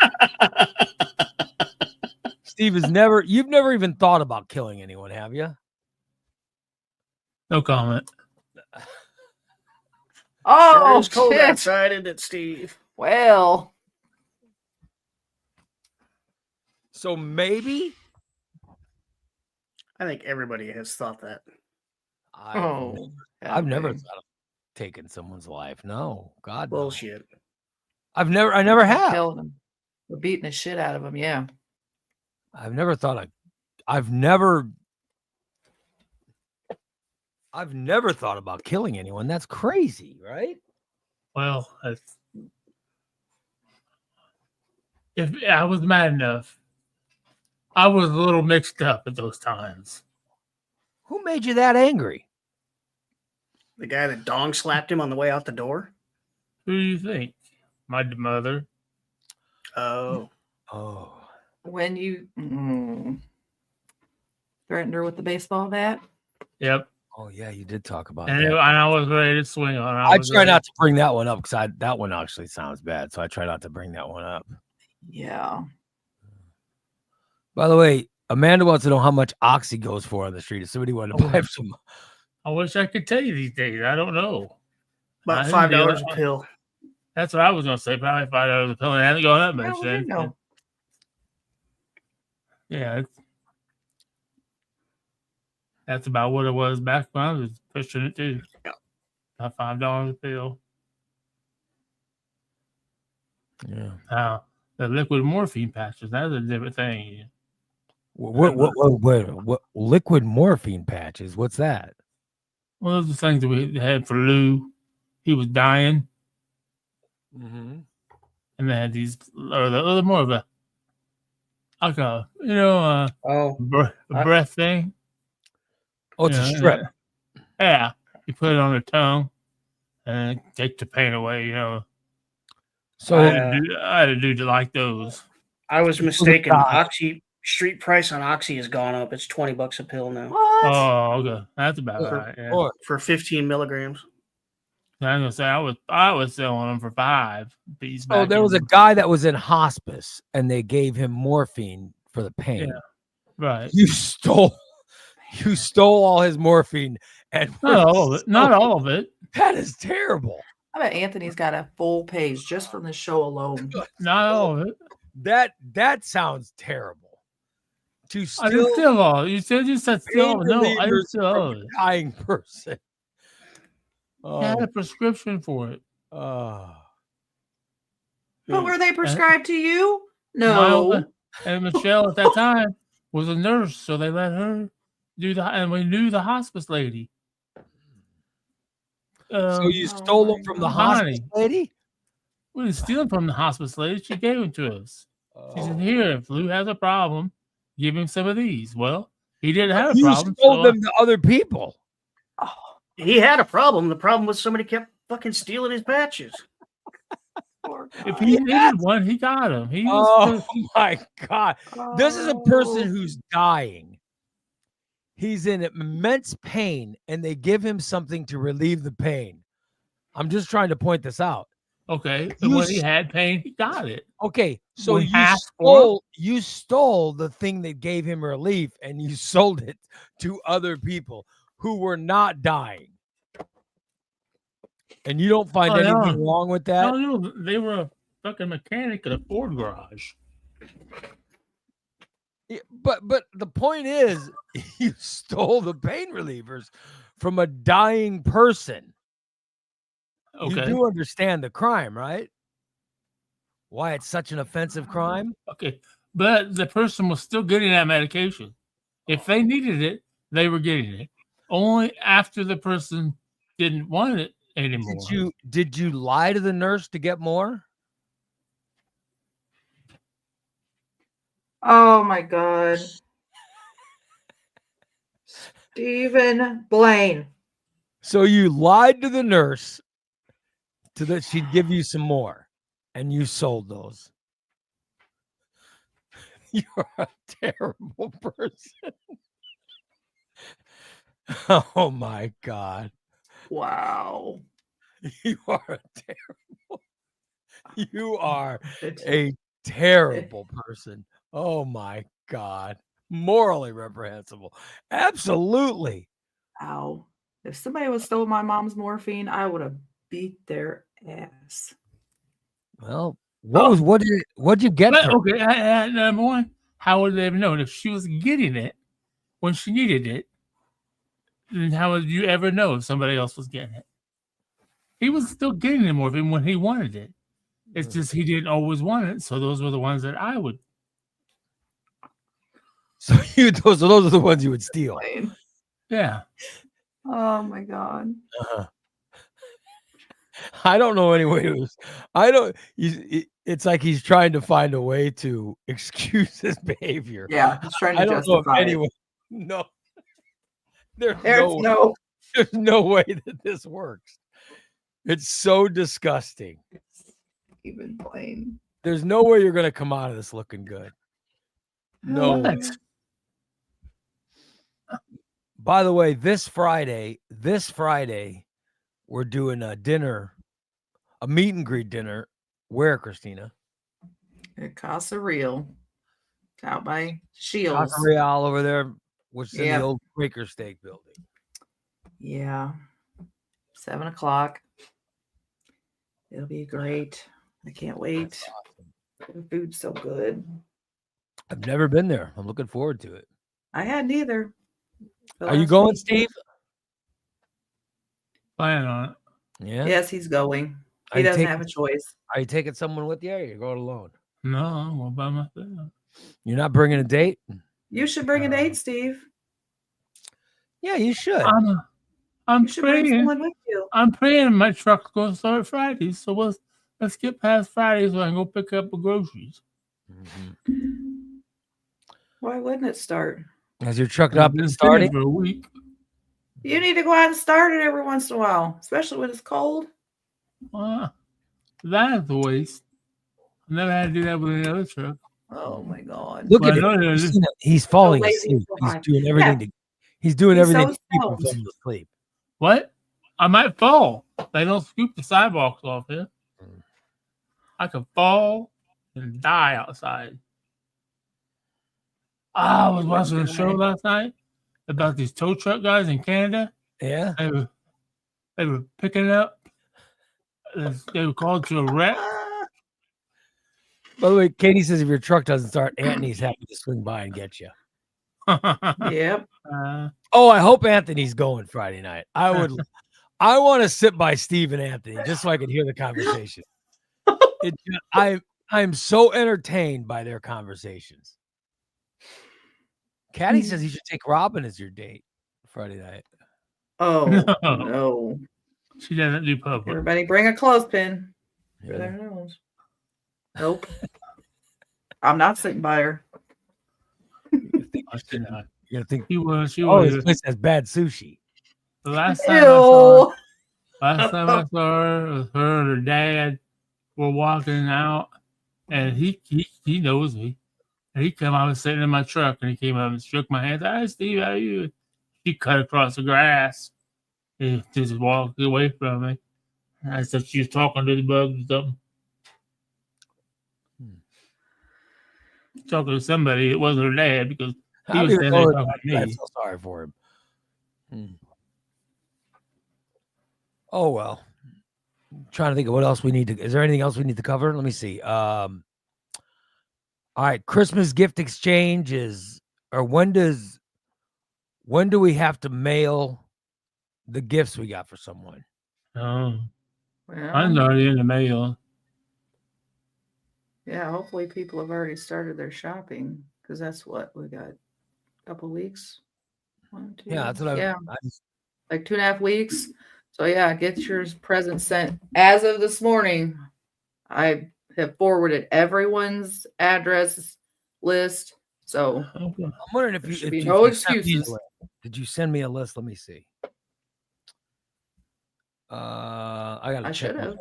Steve you've never even thought about killing anyone, have you? No comment. Sure Oh is cold shit. outside, isn't it, Steve? Well, So maybe I think everybody has thought that. I've never okay. thought of taking someone's life. No, God, no. Bullshit. I never have. Killed him. We're beating the shit out of him. Yeah. I've never thought about killing anyone. That's crazy, right? Well, if I was mad enough, I was a little mixed up at those times. Who made you that angry? The guy that dong slapped him on the way out the door? Who do you think? My mother. Oh. Oh, When you threatened her with the baseball bat. Yep. Oh yeah, you did talk about and, that. and I was ready to swing on. I try not to bring that one up because that one actually sounds bad. So I try not to bring that one up. Yeah. By the way, Amanda wants to know how much Oxy goes for on the street. If somebody wanted to buy some, I wish I could tell you these days. I don't know. About I didn't deal $5 it. a pill. That's what I was going to say. Probably $5 a pill. It hasn't gone up much Well, then. no. Yeah, that's about what it was back when I was pushing it too. Yeah. About $5 a pill. yeah. Now the liquid morphine patches, that's a different thing. What liquid morphine patches? What's that? One of the things that we had for Lou, he was dying, Mm-hmm. and they had these, or the other more of a, like a, Oh, breath thing. Oh, it's a strip. Yeah, you put it on the tongue, and it takes the pain away. So I had a dude that liked those. I was mistaken. Oxy street price on Oxy has gone up. It's $20 a pill now What? Oh, okay, that's about right. Yeah. for 15 milligrams. I was gonna say I was selling them for $5. Oh, there was a guy that was in hospice, and they gave him morphine for the pain. Yeah, right. You stole all his morphine, and Not all of it. Not all of it. That is terrible. I bet Anthony's got a full page just from the show alone. Not all of it. That sounds terrible. To I didn't steal steal all. You said steal. No, I didn't relievers steal all from of a it. dying person. I had a prescription for it. Oh. But were they prescribed to you? No. And Michelle at that time was a nurse, so they let her do and we knew the hospice lady. So you stole them from the hospice lady? We didn't steal them from the hospice lady. She gave them to us. She said, "Here, if Lou has a problem, give him some of these." Well, he didn't have a problem. You stole them to other people. Oh. He had a problem. The problem was somebody kept fucking stealing his patches. If he needed one, he got them. My God. This is a person who's dying. He's in immense pain, and they give him something to relieve the pain. I'm just trying to point this out. Okay. When he had pain, he got it. Okay. So you stole the thing that gave him relief, and you sold it to other people who were not dying. And you don't find anything wrong with that? No, they were a fucking mechanic at a Ford garage. Yeah, but the point is, you stole the pain relievers from a dying person. Okay. You do understand the crime, right? Why it's such an offensive crime? Okay. But the person was still getting that medication. If they needed it, they were getting it. Only after the person didn't want it anymore. Did you lie to the nurse to get more? Oh my God. Stephen Blaine. So you lied to the nurse so that she'd give you some more, and you sold those. You're a terrible person. Oh my God. Wow. You are a terrible person. Oh my God. Morally reprehensible. Absolutely. Ow. If somebody would stole my mom's morphine, I would have beat their ass. Well, what'd you get? Okay, number one, how would they have known if she was getting it when she needed it? Then how would you ever know if somebody else was getting it? He was still getting the morphine when he wanted it. It's just he didn't always want it, so those were the ones that I would. So those are the ones you would steal. Yeah. Oh my God. I don't know any way to. It's like he's trying to find a way to excuse his behavior. Yeah, he's trying to justify it. No. There's no way that this works. It's so disgusting. Even plain. There's no way you're going to come out of this looking good. No. By the way, this Friday, we're doing a dinner, a meet and greet dinner. Where, Christina? At Casa Real. It's out by Shields. Casa Real over there, which is in Yeah. the old Quaker Steak building. Yeah. 7 o'clock. It'll be great. I can't wait. The food's so good. I've never been there. I'm looking forward to it. I hadn't either. Are you going, Steve? Plan on it. Yeah. Yes, he's going. Are He you doesn't taking- have a choice. Are you taking someone with you, or you're going alone? No, I'm going by myself. You're not bringing a date? You should bring a date, Steve. Yeah, you should. I'm You should bring praying. someone with you. I'm praying my truck's going to start Friday. So let's get past Friday so I can go pick up the groceries. Mhm. Why wouldn't it start? Has your truck I've not been been sitting started? for a week. You need to go out and start it every once in a while, especially when it's cold. That's a waste. I never had to do that with any other truck. Oh my God. Look Well, at I know him. there's- Christina, he's falling lazy asleep. so He's hard. doing everything Yeah. to. He's doing He's everything so to keep him stoned. from asleep. What? I might fall. They don't scoop the sidewalks off here. I could fall and die outside. I was watching a show last night about these tow truck guys in Canada. Yeah. They were picking up. They were called to a wreck. By the way, Katie says if your truck doesn't start, Anthony's happy to swing by and get you. Yep. Oh, I hope Anthony's going Friday night. I want to sit by Steve and Anthony just so I can hear the conversation. I'm so entertained by their conversations. Caddy says you should take Robin as your date Friday night. Oh No. no. She doesn't do public. Everybody bring a clothespin for Yeah. their nose. Nope. I'm not sitting by her. I should not. You're gonna think, She was. She oh, was. this place has bad sushi. The last time I saw Ew. her, her and her dad were walking out, and he knows me. And he came. I was sitting in my truck, and he came up and shook my hand. Hi, Steve, how are you? He cut across the grass. He just walked away from me. And I said she was talking to the bugs or something. Talking to somebody. It wasn't her dad because he How was do you standing there know talking to I'm me. so sorry for him. Oh well. I'm trying to think of what else we need to. Is there anything else we need to cover? Let me see. All right, Christmas gift exchange is, or when do we have to mail the gifts we got for someone? Oh, Well, mine's already in the mail. yeah, hopefully people have already started their shopping because that's what we got. A couple weeks. 1, 2. Yeah, that's what Yeah, I just, like 2.5 weeks. So yeah, get your present sent as of this morning. I have forwarded everyone's address list. So Okay. I'm wondering if There you should if be you- no if you sent me a excuses. list. Did you send me a list? Let me see. I gotta I check. should have.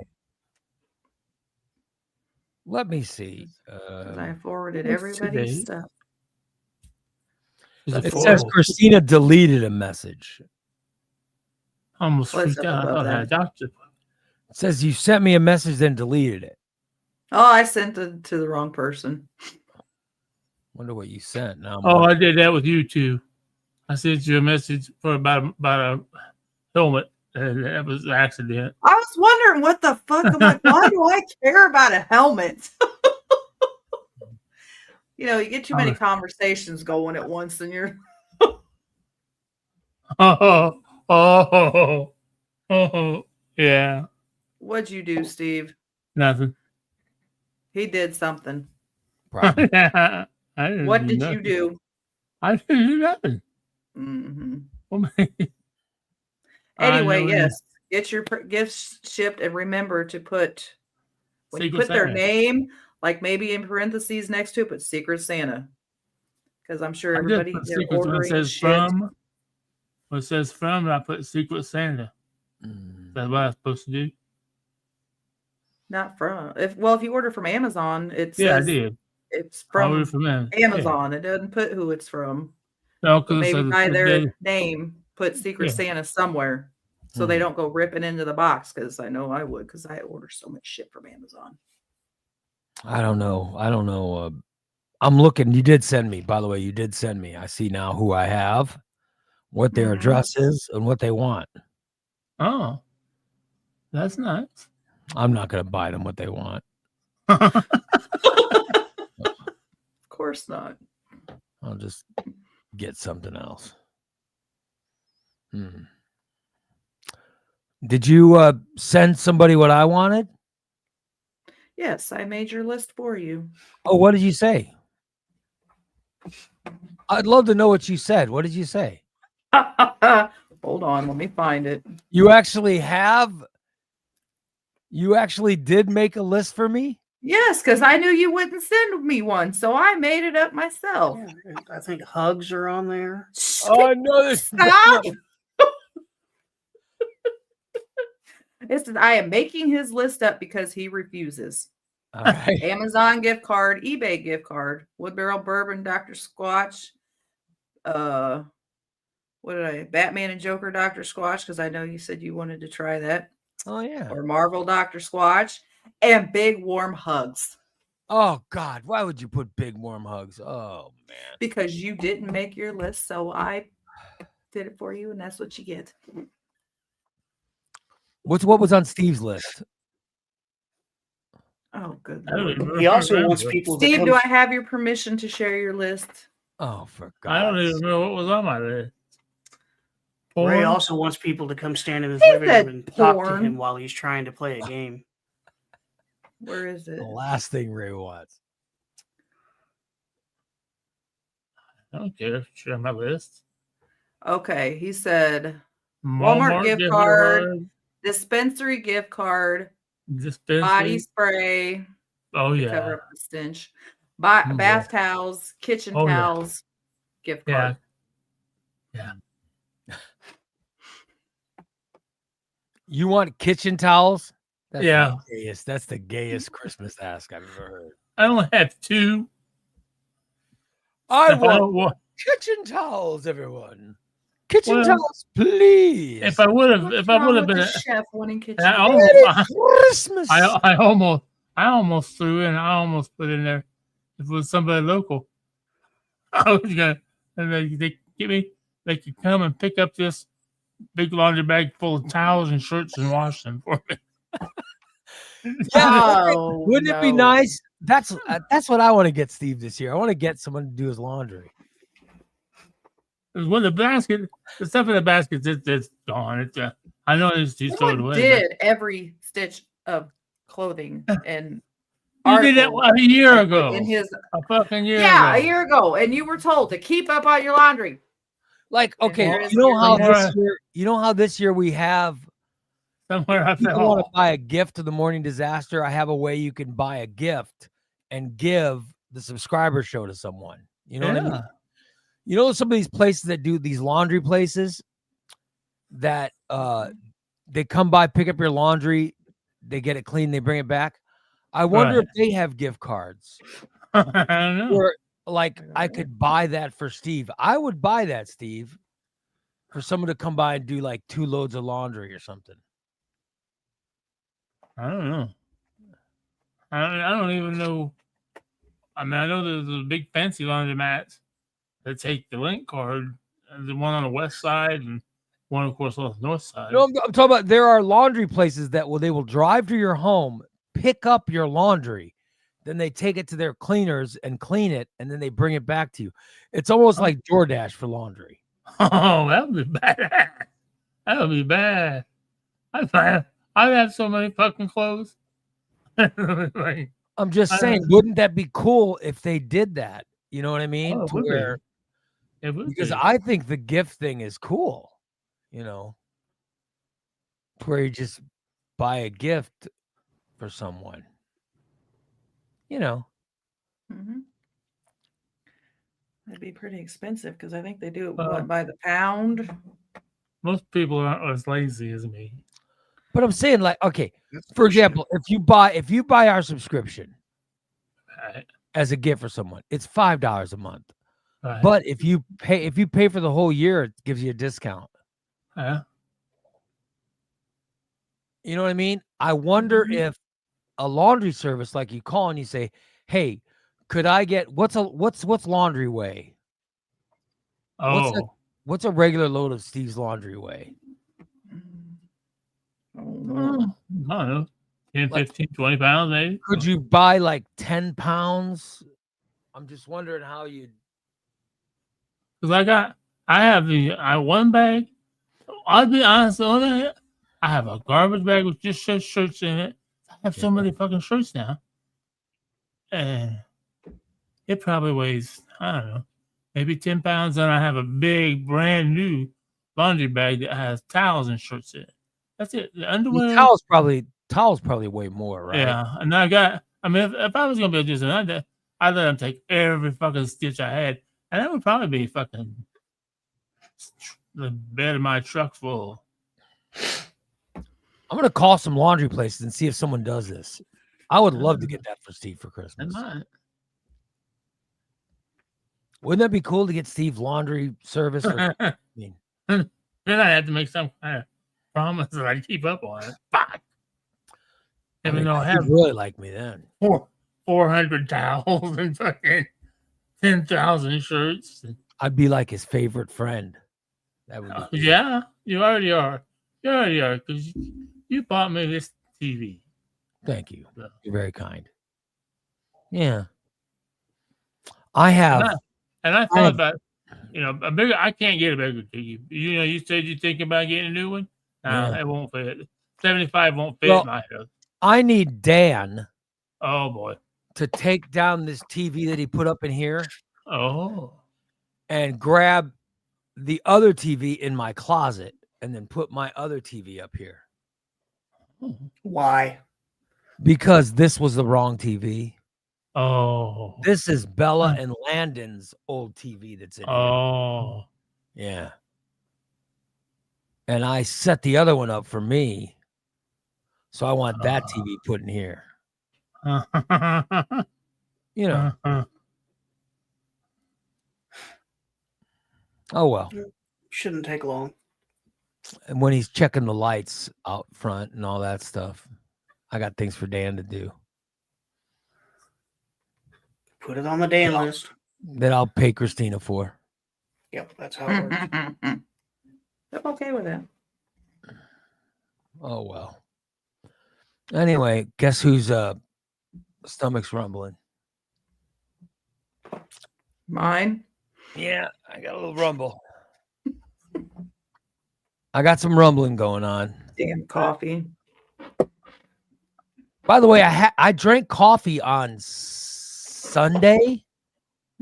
Let me see. 'Cause I forwarded what's everybody's today? stuff. Is it It full? says Christina deleted a message. I almost What's freaked up out. I about thought I had a that? doctor. It says you sent me a message, then deleted it. Oh, I sent it to the wrong person. Wonder what you sent. Now I'm Oh, wondering. I did that with you too. I sent you a message for about a helmet, and that was an accident. I was wondering what the fuck. I'm like, why do I care about a helmet? You know, you get too many conversations going at once, and you're Oh, yeah, what'd you do, Steve? nothing. He did something. Probably. I didn't What do did nothing. you do? I didn't do nothing. Hmm. Well, Anyway, know yes, get your gifts shipped, and remember to put when you Secret put their Santa. name, like maybe in parentheses next to it, put Secret Santa, because I'm sure I just everybody put they're secret when it ordering says shit. from. When it says from, I put Secret Santa. Mm. That's what I'm supposed to do. Not from. If you order from Amazon, it Yeah, I says did. it's I ordered from from them. Amazon. It doesn't put who it's from. No, But because maybe by the their day. name, put Secret Yeah. Santa somewhere so they don't go ripping into the box. Because I know I would, because I order so much shit from Amazon. I don't know. I'm looking. You did send me, by the way. You did send me. I see now who I have, what their Mhm. address is, and what they want. Oh, that's nice. I'm not going to buy them what they want. Of course not. I'll just get something else. Did you send somebody what I wanted? Yes, I made your list for you. Oh, what did you say? I'd love to know what you said. What did you say? Hold on, let me find it. You actually did make a list for me? Yes, because I knew you wouldn't send me one, so I made it up myself. Yeah, I think hugs are on there. Oh, no. Stop! It says, I am making his list up because he refuses. All right. Amazon gift card, eBay gift card, Wood Barrel Bourbon, Dr. Squatch, Batman and Joker Dr. Squatch, because I know you said you wanted to try that. Oh, yeah. Or Marvel Dr. Squatch, and Big Warm Hugs. Oh, God. Why would you put big warm hugs? Oh, man. Because you didn't make your list, so I did it for you, and that's what you get. What was on Steve's list? Oh, good I don't Lord. even He also remember. wants people to Steve, come. do I have your permission to share your list? Oh, for God. I don't even know what was on my list. Ray Porn? also wants people to come stand in his He living said room and talk to porn. him while he's trying to play a game. Where is it? The last thing Ray wants. I don't care. Share my list. Okay, he said Walmart gift card, dispensary gift card, dispensary. body spray Oh to yeah. cover up the stench, Yeah. bath towels, kitchen Oh, yeah. towels, gift card. Yeah. You want kitchen towels? That's Yeah. The gayest, that's the gayest Christmas ask I've ever heard. I only have two. I If I don't want kitchen towels, everyone. Kitchen Well, towels, please. If I would have, What's if I wrong would have with been, the chef wanting kitchen I towels? Christmas. I almost threw in. I almost put in there if it was somebody local. I was gonna, and they get me. They could come and pick up this big laundry bag full of towels and shirts and wash them for me. Yeah, Oh, wouldn't it be no. nice? That's what I want to get Steve this year. I want to get someone to do his laundry. When the stuff in the basket, it's gone. It's I know it's too thrown Someone away. did every stitch of clothing and You did that article a year ago. in his A fucking year yeah, ago. a year ago, and you were told to keep up on your laundry. Like, And okay, here it is you know how somewhere- this year we have Somewhere I people want to fell. buy a gift to the morning disaster. I have a way you can buy a gift and give the subscriber show to someone. You know what I mean? You know, some of these places that do these laundry places that they come by, pick up your laundry, they get it clean, they bring it back. I wonder if they have gift cards. I don't know. Or like I could buy that for Steve. I would buy that, Steve, for someone to come by and do like 2 loads of laundry or something. I don't know. I don't even know. I mean, I know there's the big fancy laundromats that take the link card. The one on the west side and one, of course, on the north side. No, I'm talking about there are laundry places that they will drive to your home, pick up your laundry, then they take it to their cleaners and clean it, and then they bring it back to you. It's almost like DoorDash for laundry. Oh, that would be bad. That would be bad. I've had so many fucking clothes. Like, I'm just saying, wouldn't that be cool if they did that? You know what I mean? Oh, it would be. It would Because be. I think the gift thing is cool, you know, to where you just buy a gift for someone, you know. Mm-hmm. That'd be pretty expensive because I think they do it by the pound. Most people aren't as lazy as me. But I'm saying, like, okay, for example, if you buy our subscription Right. as a gift for someone, it's $5 a month. Right. But if you pay for the whole year, it gives you a discount. Yeah. You know what I mean? I wonder Mhm. if a laundry service, like you call and you say, "Hey, could I get what's laundry weigh? Oh. What's a regular load of Steve's laundry weigh?" Oh, no. I don't know. 10, Like, 15, 20 pounds, maybe. could you buy like 10 pounds? I'm just wondering how you. Because I have one bag. I'll be honest, I have a garbage bag with just shirts in it. I have so many fucking shirts now. And it probably weighs, I don't know, maybe 10 pounds. And I have a big, brand new laundry bag that has towels and shirts in it. That's it. The underwear. Towels probably weigh more, right? Yeah. And if I was going to be just another, I'd let them take every fucking stitch I had. And that would probably be fucking the bed of my truck full. I'm gonna call some laundry places and see if someone does this. I would love to get that for Steve for Christmas. Wouldn't that be cool to get Steve laundry service? For, I mean, Then I had to make some kind of promise that I'd keep up on it. Fuck. Even though I have he'd really like me then. 400 towels and fucking 10,000 shirts. I'd be like his favorite friend. That would be cool. Yeah, you already are. You already are because you bought me this TV. Thank you. So. You're very kind. Yeah. I have. And I thought about, a bigger. I can't get a bigger TV. You said you think about getting a new one. No, it won't fit. 75 won't fit my house. I need Dan. Oh boy. To take down this TV that he put up in here. Oh. And grab the other TV in my closet and then put my other TV up here. Why? Because this was the wrong TV. Oh. This is Bella and Landon's old TV that's in here. Oh. Yeah. And I set the other one up for me. So I want that TV put in here. You know. Oh, well. Shouldn't take long. And when he's checking the lights out front and all that stuff, I got things for Dan to do. Put it on the Dan list. That I'll pay Christina for. Yep, that's how it works. I'm okay with that. Oh, well. Anyway, guess whose stomach's rumbling? Mine? Yeah, I got a little rumble. I got some rumbling going on. Damn coffee. By the way, I drank coffee on Sunday.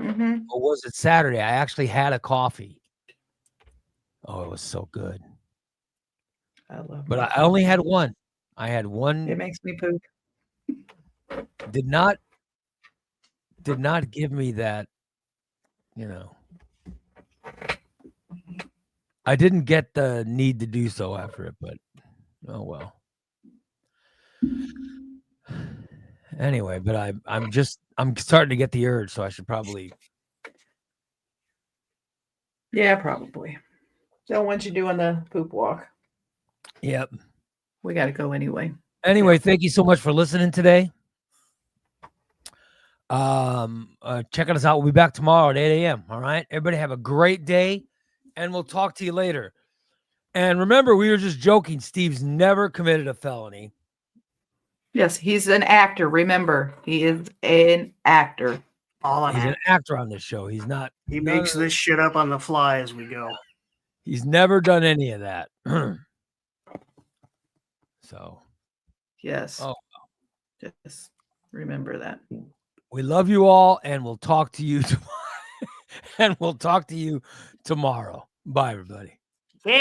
Mm-hmm. Or was it Saturday? I actually had a coffee. Oh, it was so good. I love But it. I only had one. I had one. It makes me poop. Did not give me that, I didn't get the need to do so after it, but oh well. Anyway, but I'm starting to get the urge, so I should probably. Yeah, probably. So once you're doing the poop walk. Yep. We got to go anyway. Anyway, thank you so much for listening today. Checking us out. We'll be back tomorrow at 8 a.m. All right. Everybody have a great day, and we'll talk to you later. And remember, we were just joking. Steve's never committed a felony. Yes, he's an actor. Remember, he is an actor. He's an actor on this show. He's not. He makes this shit up on the fly as we go. He's never done any of that. So. Yes. Oh. Just remember that. We love you all, and we'll talk to you tomorrow. Bye, everybody. Yeah.